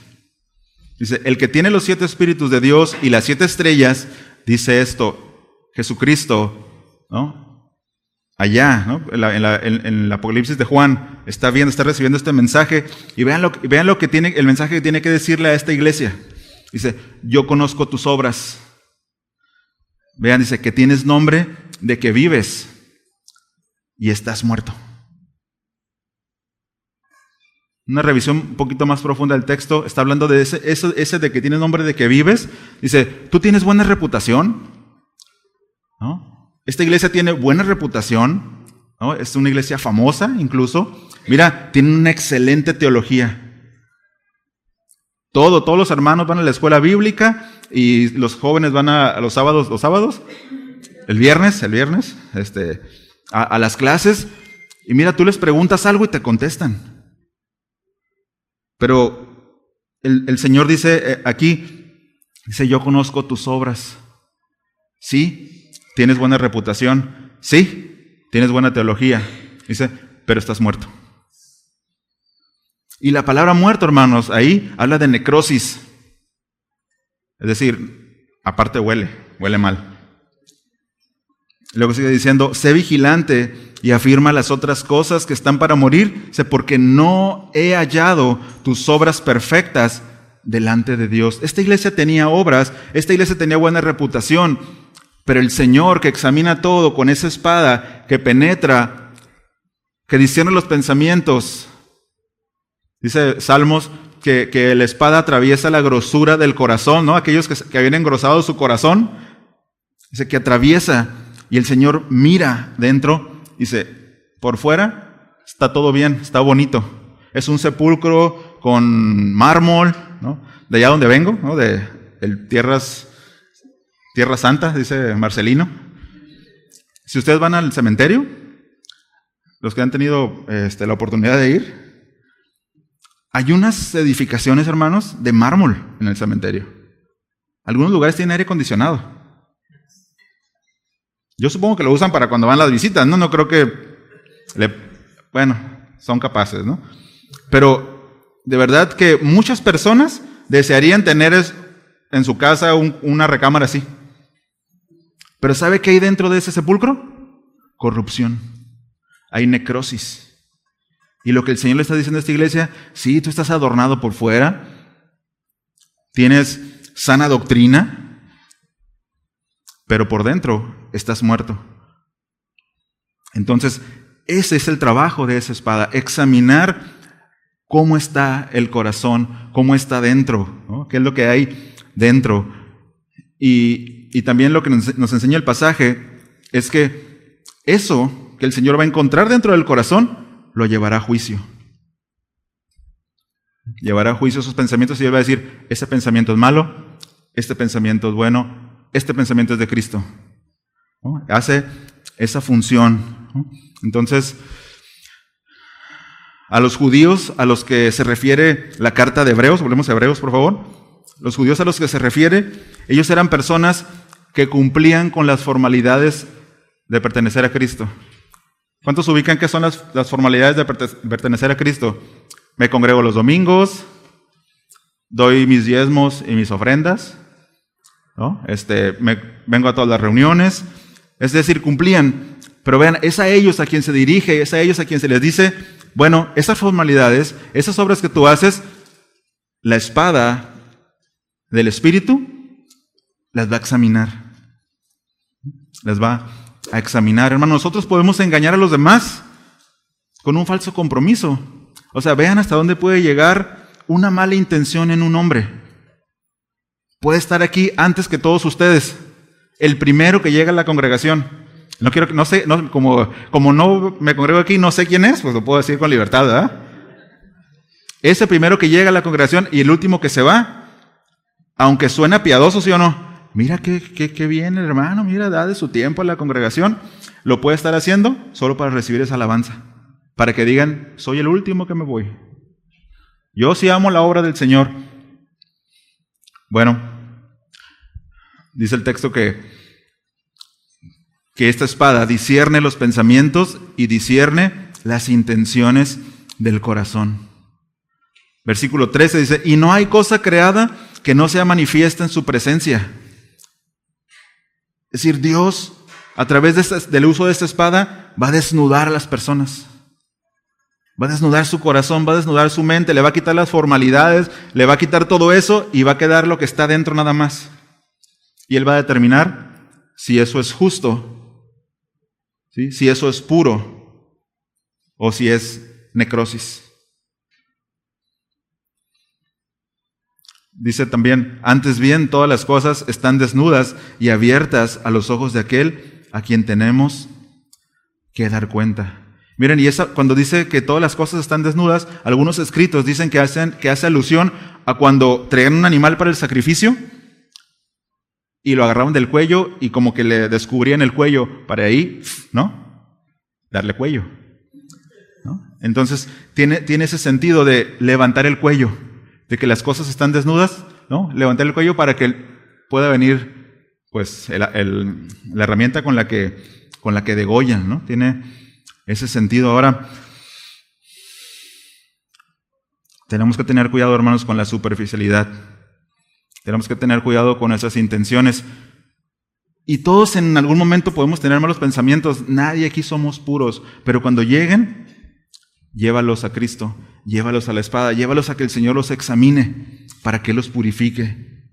Dice, el que tiene los 7 espíritus de Dios y las 7 estrellas, dice esto, Jesucristo, ¿no? Allá, ¿no? En el Apocalipsis de Juan, está recibiendo este mensaje, y vean lo que tiene, el mensaje que tiene que decirle a esta iglesia. Dice, yo conozco tus obras. Vean, dice, que tienes nombre de que vives y estás muerto. Una revisión un poquito más profunda del texto, está hablando de ese de que tienes nombre de que vives. Dice, ¿tú tienes buena reputación? ¿No? Esta iglesia tiene buena reputación, ¿no? Es una iglesia famosa incluso. Mira, tiene una excelente teología. Todos los hermanos van a la escuela bíblica y los jóvenes van a los sábados, el viernes, a las clases. Y mira, tú les preguntas algo y te contestan. Pero el Señor dice aquí, dice, yo conozco tus obras. Sí, tienes buena reputación. Sí, tienes buena teología. Dice, pero estás muerto. Y la palabra muerto, hermanos, ahí habla de necrosis. Es decir, aparte huele mal. Luego sigue diciendo, sé vigilante y afirma las otras cosas que están para morir, dice, porque no he hallado tus obras perfectas delante de Dios. Esta iglesia tenía obras, esta iglesia tenía buena reputación, pero el Señor, que examina todo con esa espada, que penetra, que discierne los pensamientos, dice Salmos, que la espada atraviesa la grosura del corazón, ¿no? Aquellos que habían engrosado su corazón, dice que atraviesa, y el Señor mira dentro, dice, por fuera está todo bien, está bonito. Es un sepulcro con mármol, ¿no? De allá donde vengo, ¿no? De Tierra Santa, dice Marcelino. Si ustedes van al cementerio, los que han tenido la oportunidad de ir, hay unas edificaciones, hermanos, de mármol en el cementerio. Algunos lugares tienen aire acondicionado. Yo supongo que lo usan para cuando van las visitas, ¿no? No creo que... son capaces, ¿no? Pero de verdad que muchas personas desearían tener en su casa una recámara así. Pero ¿sabe qué hay dentro de ese sepulcro? Corrupción. Hay necrosis. Y lo que el Señor le está diciendo a esta iglesia, sí, tú estás adornado por fuera, tienes sana doctrina, pero por dentro estás muerto. Entonces, ese es el trabajo de esa espada, examinar cómo está el corazón, cómo está dentro, ¿no? ¿Qué es lo que hay dentro? Y también lo que nos enseña el pasaje es que eso que el Señor va a encontrar dentro del corazón, lo llevará a juicio. Llevará a juicio esos pensamientos y Él va a decir, ese pensamiento es malo, este pensamiento es bueno, este pensamiento es de Cristo, ¿no? Hace esa función, ¿no? Entonces, a los judíos a los que se refiere la carta de Hebreos, volvemos a Hebreos por favor, los judíos a los que se refiere, ellos eran personas que cumplían con las formalidades de pertenecer a Cristo. ¿Cuántos ubican qué son las formalidades de pertenecer a Cristo? Me congrego los domingos, doy mis diezmos y mis ofrendas, ¿no? Vengo a todas las reuniones, es decir, cumplían. Pero vean, es a ellos a quien se dirige, es a ellos a quien se les dice, bueno, esas formalidades, esas obras que tú haces, la espada del Espíritu las va a examinar. Las va a examinar. Hermano, nosotros podemos engañar a los demás con un falso compromiso. O sea, vean hasta dónde puede llegar una mala intención en un hombre. Puede estar aquí antes que todos ustedes, el primero que llega a la congregación. Como no me congrego aquí, no sé quién es, pues lo puedo decir con libertad, ¿verdad? Ese primero que llega a la congregación y el último que se va, aunque suena piadoso, ¿sí o no? Mira qué bien el hermano, mira, da de su tiempo a la congregación. lo puede estar haciendo solo para recibir esa alabanza, para que digan, soy el último que me voy. Yo sí amo la obra del Señor. Bueno, dice el texto que esta espada discierne los pensamientos y discierne las intenciones del corazón. Versículo 13 dice, y no hay cosa creada que no sea manifiesta en su presencia. Es decir, Dios, a través del uso de esta espada, va a desnudar a las personas. Va a desnudar su corazón, va a desnudar su mente, le va a quitar las formalidades, le va a quitar todo eso y va a quedar lo que está dentro nada más. Y Él va a determinar si eso es justo, ¿sí? Si eso es puro o si es necrosis. Dice también, antes bien todas las cosas están desnudas y abiertas a los ojos de aquel a quien tenemos que dar cuenta. Miren, y cuando dice que todas las cosas están desnudas, algunos escritos dicen que hace alusión a cuando traían un animal para el sacrificio y lo agarraban del cuello y como que le descubrían el cuello para ahí, ¿no? Darle cuello, ¿no? Entonces tiene ese sentido de levantar el cuello, de que las cosas están desnudas, ¿no? Levantar el cuello para que pueda venir, pues, la herramienta con la que degollan, ¿no? Tiene ese sentido. Ahora, tenemos que tener cuidado, hermanos, con la superficialidad. Tenemos que tener cuidado con nuestras intenciones. Y todos en algún momento podemos tener malos pensamientos. Nadie aquí somos puros. Pero cuando lleguen, llévalos a Cristo, llévalos a la espada, llévalos a que el Señor los examine, para que los purifique,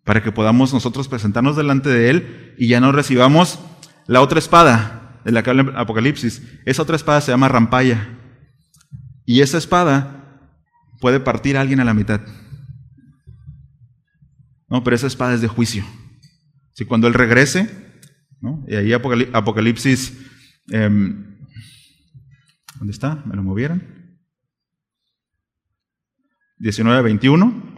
para que podamos nosotros presentarnos delante de Él y ya no recibamos la otra espada de la que habla en Apocalipsis. Esa otra espada se llama rampalla. Y esa espada puede partir a alguien a la mitad. No, pero esa espada es de juicio. Si cuando Él regrese, ¿no? Y ahí Apocalipsis, ¿dónde está? ¿Me lo movieron? 19:21.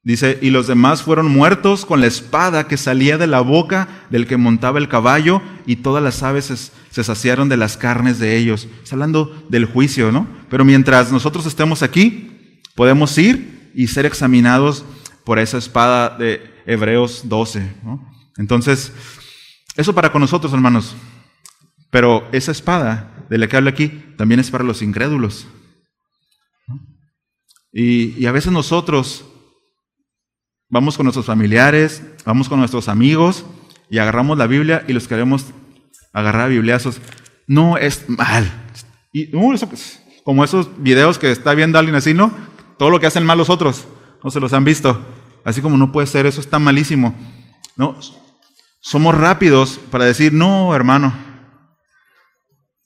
Dice, y los demás fueron muertos con la espada que salía de la boca del que montaba el caballo, y todas las aves se saciaron de las carnes de ellos. Está hablando del juicio, ¿no? Pero mientras nosotros estemos aquí, podemos ir y ser examinados por esa espada de Hebreos 12, ¿no? Entonces, eso para con nosotros, hermanos. Pero esa espada de la que habla aquí también es para los incrédulos, ¿no? Y a veces nosotros vamos con nuestros familiares, vamos con nuestros amigos y agarramos la Biblia y los queremos agarrar a bibliazos. No es mal. Y como esos videos que está viendo alguien así, ¿no? Todo lo que hacen mal los otros, no se los han visto. Así como no puede ser, eso está malísimo. No, somos rápidos para decir, no, hermano,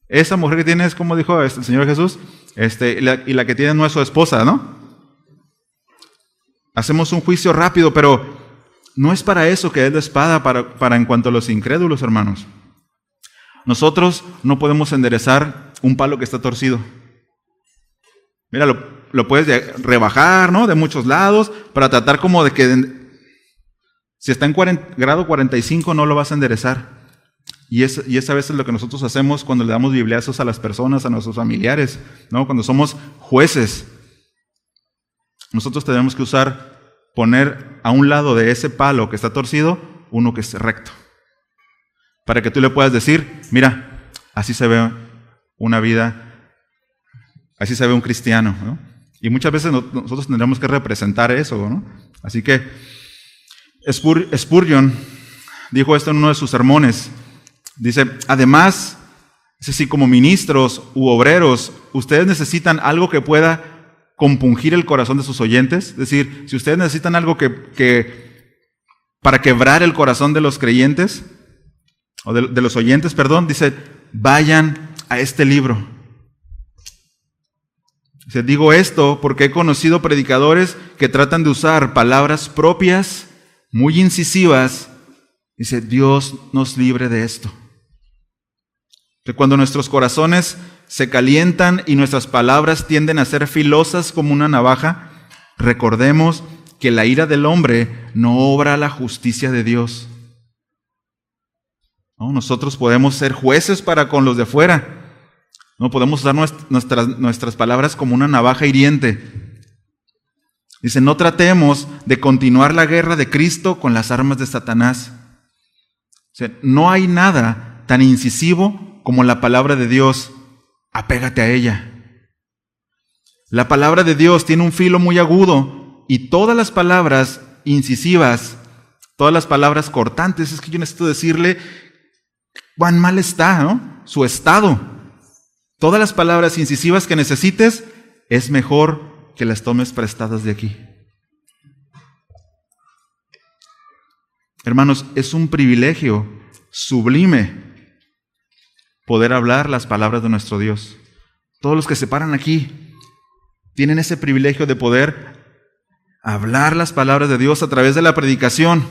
esa mujer que tienes, como dijo el Señor Jesús, y la que tiene no es su esposa, ¿no? Hacemos un juicio rápido, pero no es para eso que es la espada, para en cuanto a los incrédulos, hermanos. Nosotros no podemos enderezar un palo que está torcido. Mira, lo puedes rebajar, ¿no? De muchos lados, para tratar como de que si está en grado 45 no lo vas a enderezar. Y es a veces lo que nosotros hacemos cuando le damos bibliazos a las personas, a nuestros familiares, ¿no? Cuando somos jueces. Nosotros tenemos que poner a un lado de ese palo que está torcido, uno que es recto. Para que tú le puedas decir, mira, así se ve una vida, así se ve un cristiano, ¿no? Y muchas veces nosotros tendremos que representar eso, ¿no? Así que Spurgeon dijo esto en uno de sus sermones. Dice, además, es así, como ministros u obreros, ustedes necesitan algo que pueda compungir el corazón de sus oyentes. Es decir, si ustedes necesitan algo para quebrar el corazón de los creyentes, o de los oyentes, perdón, dice, vayan a este libro. Dice, digo esto porque he conocido predicadores que tratan de usar palabras propias, muy incisivas. Dice, Dios nos libre de esto. Que cuando nuestros corazones se calientan y nuestras palabras tienden a ser filosas como una navaja, recordemos que la ira del hombre no obra la justicia de Dios. ¿no? Nosotros podemos ser jueces para con los de afuera. No podemos usar nuestras palabras como una navaja hiriente. Dice, no tratemos de continuar la guerra de Cristo con las armas de Satanás. O sea, no hay nada tan incisivo como la palabra de Dios. Apégate a ella. La palabra de Dios tiene un filo muy agudo y todas las palabras incisivas, todas las palabras cortantes, es que yo necesito decirle cuán mal está, ¿no? Su estado. Todas las palabras incisivas que necesites, es mejor que las tomes prestadas de aquí. Hermanos, es un privilegio sublime poder hablar las palabras de nuestro Dios. Todos los que se paran aquí tienen ese privilegio de poder hablar las palabras de Dios a través de la predicación.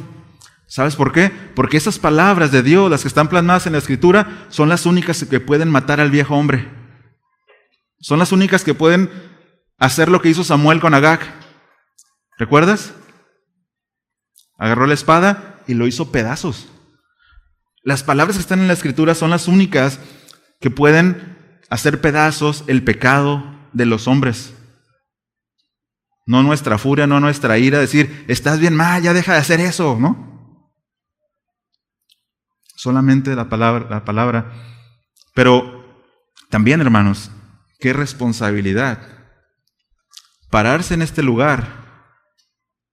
¿Sabes por qué? Porque esas palabras de Dios, las que están plasmadas en la Escritura, son las únicas que pueden matar al viejo hombre. Son las únicas que pueden hacer lo que hizo Samuel con Agag. ¿Recuerdas? Agarró la espada y lo hizo pedazos. Las palabras que están en la Escritura son las únicas que pueden hacer pedazos el pecado de los hombres. No nuestra furia, no nuestra ira, decir, estás bien mal, ya deja de hacer eso, ¿no? Solamente la palabra. Pero también, hermanos, qué responsabilidad. Pararse en este lugar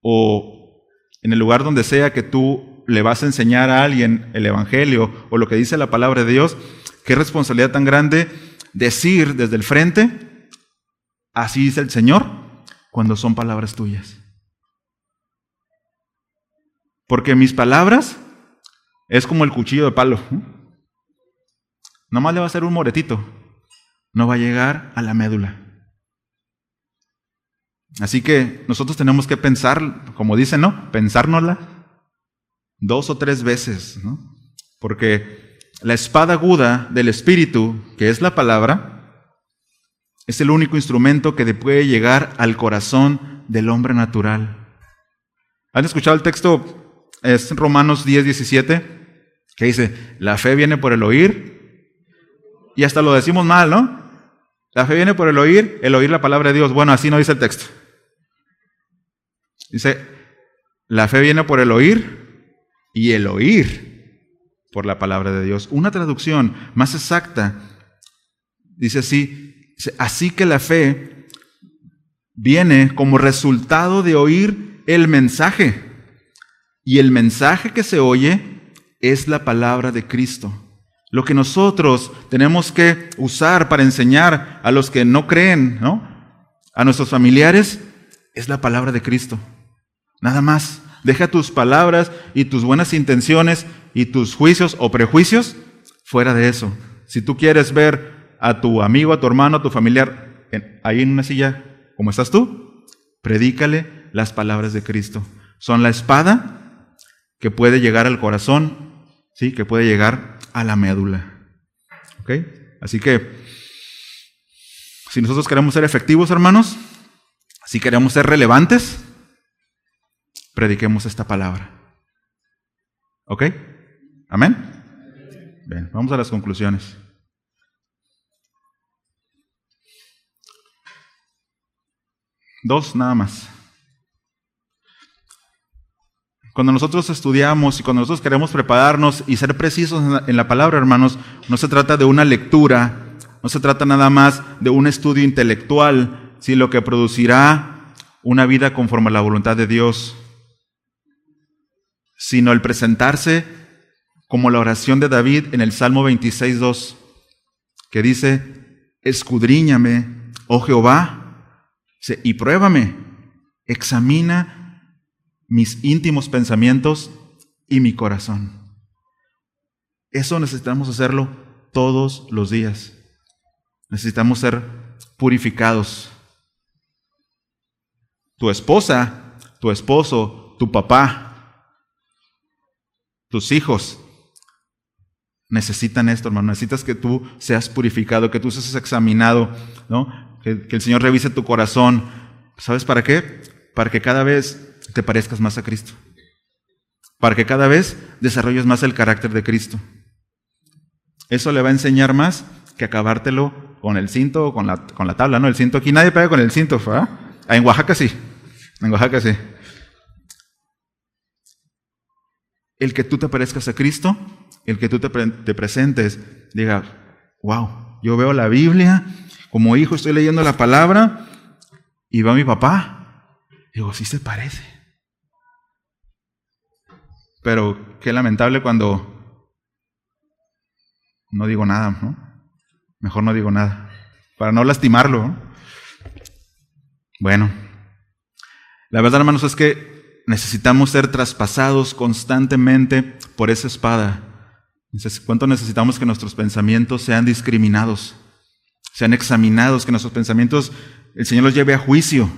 o en el lugar donde sea que tú le vas a enseñar a alguien el Evangelio o lo que dice la palabra de Dios, qué responsabilidad tan grande decir desde el frente, así dice el Señor, cuando son palabras tuyas. Porque mis palabras es como el cuchillo de palo. Nomás le va a hacer un moretito, no va a llegar a la médula. Así que nosotros tenemos que pensar, como dicen, ¿no? Pensárnosla 2 o 3 veces, ¿no? Porque la espada aguda del Espíritu, que es la palabra, es el único instrumento que puede llegar al corazón del hombre natural. ¿Han escuchado el texto? Es Romanos 10:17, que dice, la fe viene por el oír, y hasta lo decimos mal, ¿no? La fe viene por el oír la palabra de Dios. Bueno, así no dice el texto. Dice, la fe viene por el oír, y el oír por la palabra de Dios. Una traducción más exacta dice así que la fe viene como resultado de oír el mensaje. Y el mensaje que se oye es la palabra de Cristo. Lo que nosotros tenemos que usar para enseñar a los que no creen, ¿no? A nuestros familiares, es la palabra de Cristo. Nada más. Deja tus palabras y tus buenas intenciones y tus juicios o prejuicios fuera de eso. Si tú quieres ver a tu amigo, a tu hermano, a tu familiar, ahí en una silla, como estás tú, predícale las palabras de Cristo. Son la espada que puede llegar al corazón, ¿sí? Que puede llegar a la médula. ¿Ok? Así que, si nosotros queremos ser efectivos, hermanos, si queremos ser relevantes, prediquemos esta palabra. ¿Ok? ¿Amén? Bien, vamos a las conclusiones. Dos nada más. Cuando nosotros estudiamos y cuando nosotros queremos prepararnos y ser precisos en la palabra, hermanos, no se trata de una lectura, no se trata nada más de un estudio intelectual, sino lo que producirá una vida conforme a la voluntad de Dios, sino el presentarse como la oración de David en el Salmo 26:2, que dice, escudriñame, oh Jehová, y pruébame, examina mis íntimos pensamientos y mi corazón. Eso necesitamos hacerlo todos los días. Necesitamos ser purificados. Tu esposa, tu esposo, tu papá, tus hijos necesitan esto, hermano. Necesitas que tú seas purificado, que tú seas examinado, ¿no? Que el Señor revise tu corazón. ¿Sabes para qué? Para que cada vez te parezcas más a Cristo. Para que cada vez desarrolles más el carácter de Cristo. Eso le va a enseñar más que acabártelo con el cinto o con la tabla, ¿no? El cinto aquí nadie pega con el cinto, ¿verdad? En Oaxaca sí. En Oaxaca sí. El que tú te parezcas a Cristo, el que tú te presentes, diga, wow, yo veo la Biblia, como hijo estoy leyendo la palabra, y va mi papá. Digo, sí se parece. Pero qué lamentable cuando no digo nada, ¿no? Mejor no digo nada, para no lastimarlo, ¿no? Bueno, la verdad, hermanos, es que necesitamos ser traspasados constantemente por esa espada. ¿Cuánto necesitamos que nuestros pensamientos sean discriminados, sean examinados, que nuestros pensamientos el Señor los lleve a juicio,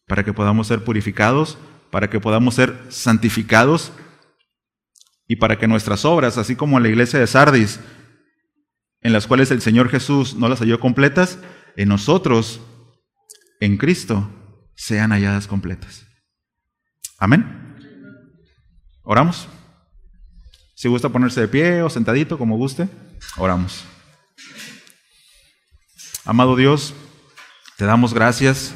para que podamos ser purificados, para que podamos ser santificados y para que nuestras obras, así como en la iglesia de Sardis, en las cuales el Señor Jesús no las halló completas, en nosotros, en Cristo, sean halladas completas. Amén. ¿Oramos? Si gusta ponerse de pie o sentadito, como guste, oramos. Amado Dios, te damos gracias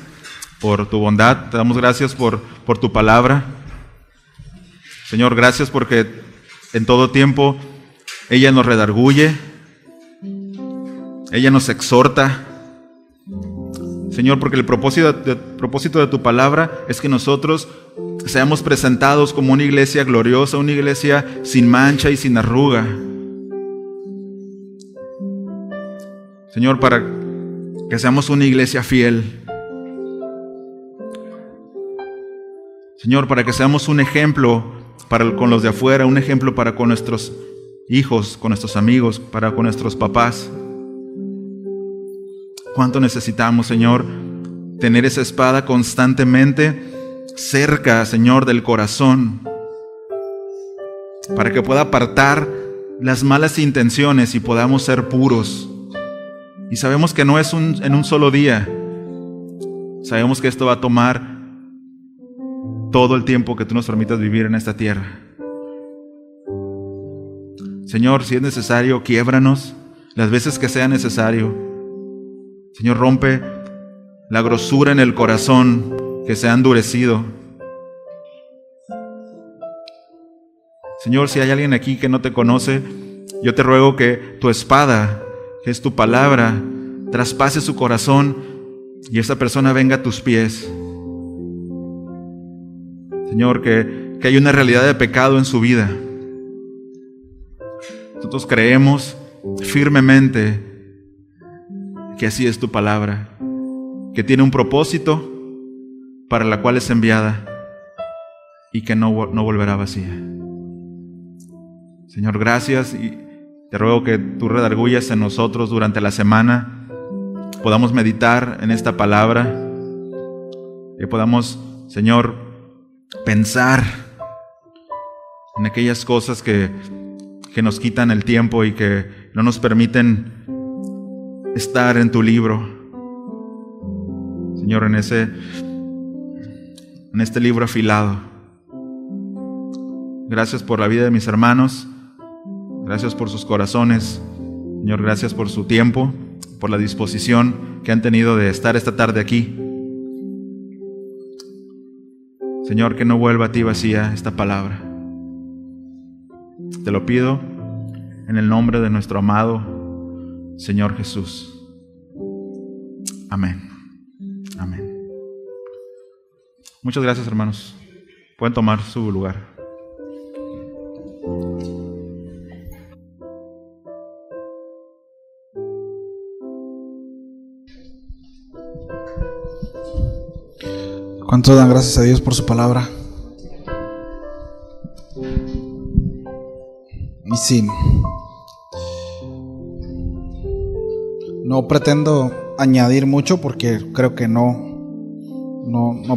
por tu bondad, te damos gracias por tu palabra. Señor, gracias porque en todo tiempo ella nos redarguye, ella nos exhorta. Señor, porque el propósito de tu palabra es que nosotros seamos presentados como una iglesia gloriosa, una iglesia sin mancha y sin arruga. Señor, para que seamos una iglesia fiel. Señor, para que seamos un ejemplo con los de afuera, un ejemplo para con nuestros hijos, con nuestros amigos, para con nuestros papás. ¿Cuánto necesitamos, Señor, tener esa espada constantemente cerca, Señor, del corazón, para que pueda apartar las malas intenciones y podamos ser puros? Y sabemos que no es en un solo día. Sabemos que esto va a tomar todo el tiempo que tú nos permitas vivir en esta tierra. Señor, si es necesario, quiébranos las veces que sea necesario. Señor, rompe la grosura en el corazón que se ha endurecido. Señor, si hay alguien aquí que no te conoce, yo te ruego que tu espada, que es tu palabra, traspase su corazón y esa persona venga a tus pies. Señor, que hay una realidad de pecado en su vida. Nosotros creemos firmemente que así es tu palabra, que tiene un propósito para la cual es enviada y que no volverá vacía. Señor, gracias, y te ruego que tú redargullas en nosotros durante la semana, podamos meditar en esta palabra, que podamos, Señor, pensar en aquellas cosas que nos quitan el tiempo y que no nos permiten estar en tu libro. Señor, en este libro afilado. Gracias por la vida de mis hermanos. Gracias por sus corazones. Señor, gracias por su tiempo, por la disposición que han tenido de estar esta tarde aquí. Señor, que no vuelva a ti vacía esta palabra. Te lo pido en el nombre de nuestro amado Señor Jesús. Amén. Amén. Muchas gracias, hermanos. Pueden tomar su lugar. ¿Cuánto dan gracias a Dios por su palabra? Y sí, no pretendo añadir mucho porque creo que no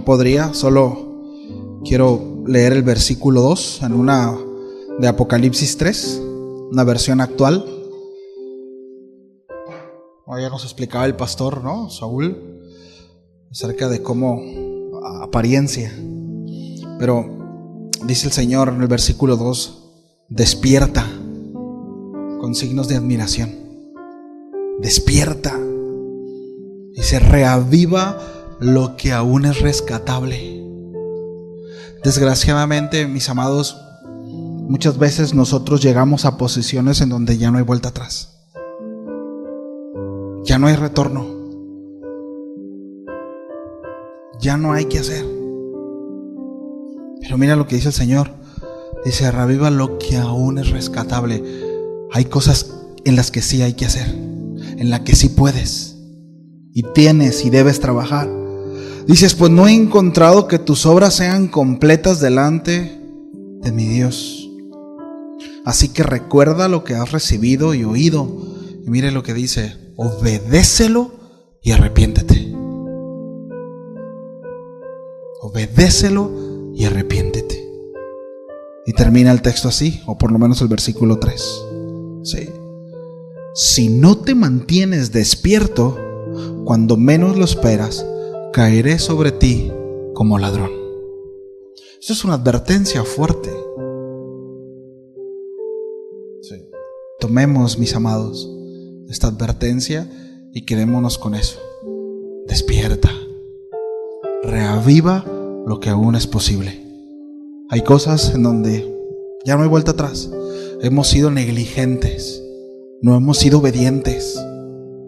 podría. Solo quiero leer el versículo 2 en una de Apocalipsis 3, una versión actual. Ya nos explicaba el pastor, ¿no? Saúl, acerca de cómo apariencia. Pero dice el Señor en el versículo 2: despierta, con signos de admiración. Despierta. Dice, reaviva lo que aún es rescatable. Desgraciadamente, mis amados, muchas veces nosotros llegamos a posiciones en donde ya no hay vuelta atrás. Ya no hay retorno. Ya no hay que hacer. Pero mira lo que dice el Señor. Dice, reaviva lo que aún es rescatable. Hay cosas en las que sí hay que hacer, en las que sí puedes y tienes y debes trabajar. Dices, pues no he encontrado que tus obras sean completas delante de mi Dios. Así que recuerda lo que has recibido y oído. Y mire lo que dice, obedécelo y arrepiéntete. Obedécelo y arrepiéntete. Y termina el texto así, o por lo menos el versículo 3. Sí. Si no te mantienes despierto, cuando menos lo esperas, caeré sobre ti como ladrón. Esto es una advertencia fuerte. Sí. Tomemos, mis amados, esta advertencia y quedémonos con eso. Despierta. Reaviva lo que aún es posible. Hay cosas en donde ya no hay vuelta atrás. Hemos sido negligentes, no hemos sido obedientes,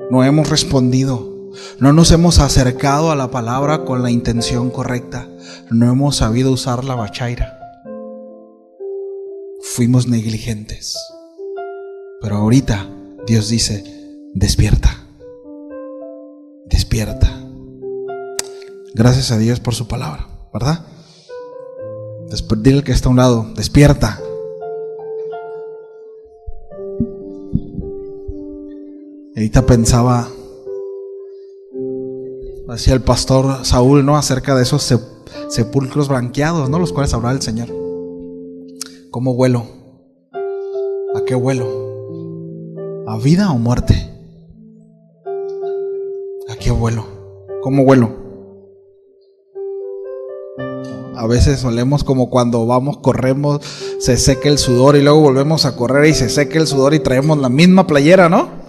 no hemos respondido, no nos hemos acercado a la palabra con la intención correcta, no hemos sabido usar la bachaira. Fuimos negligentes. Pero ahorita Dios dice, despierta, despierta. Gracias a Dios por su palabra, ¿verdad? Dile al que está a un lado, despierta. Ahorita pensaba, decía el pastor Saúl, ¿no? Acerca de esos sepulcros blanqueados, ¿no? Los cuales hablaba el Señor. ¿Cómo huelo? ¿A qué huelo? ¿A vida o muerte? ¿A qué huelo? ¿Cómo huelo? A veces olemos como cuando vamos, corremos, se seca el sudor y luego volvemos a correr y se seca el sudor y traemos la misma playera, ¿no?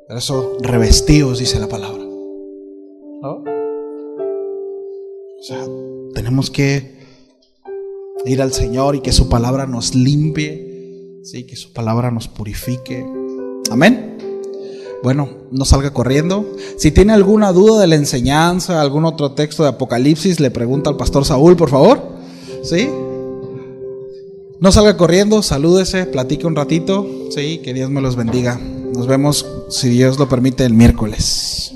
Por eso, revestidos, dice la palabra, ¿no? O sea, tenemos que ir al Señor y que su palabra nos limpie, ¿sí? Que su palabra nos purifique. Amén. Bueno, no salga corriendo. Si tiene alguna duda de la enseñanza, algún otro texto de Apocalipsis, le pregunta al pastor Saúl, por favor. ¿Sí? No salga corriendo, salúdese, platique un ratito. Sí, que Dios me los bendiga. Nos vemos, si Dios lo permite, el miércoles.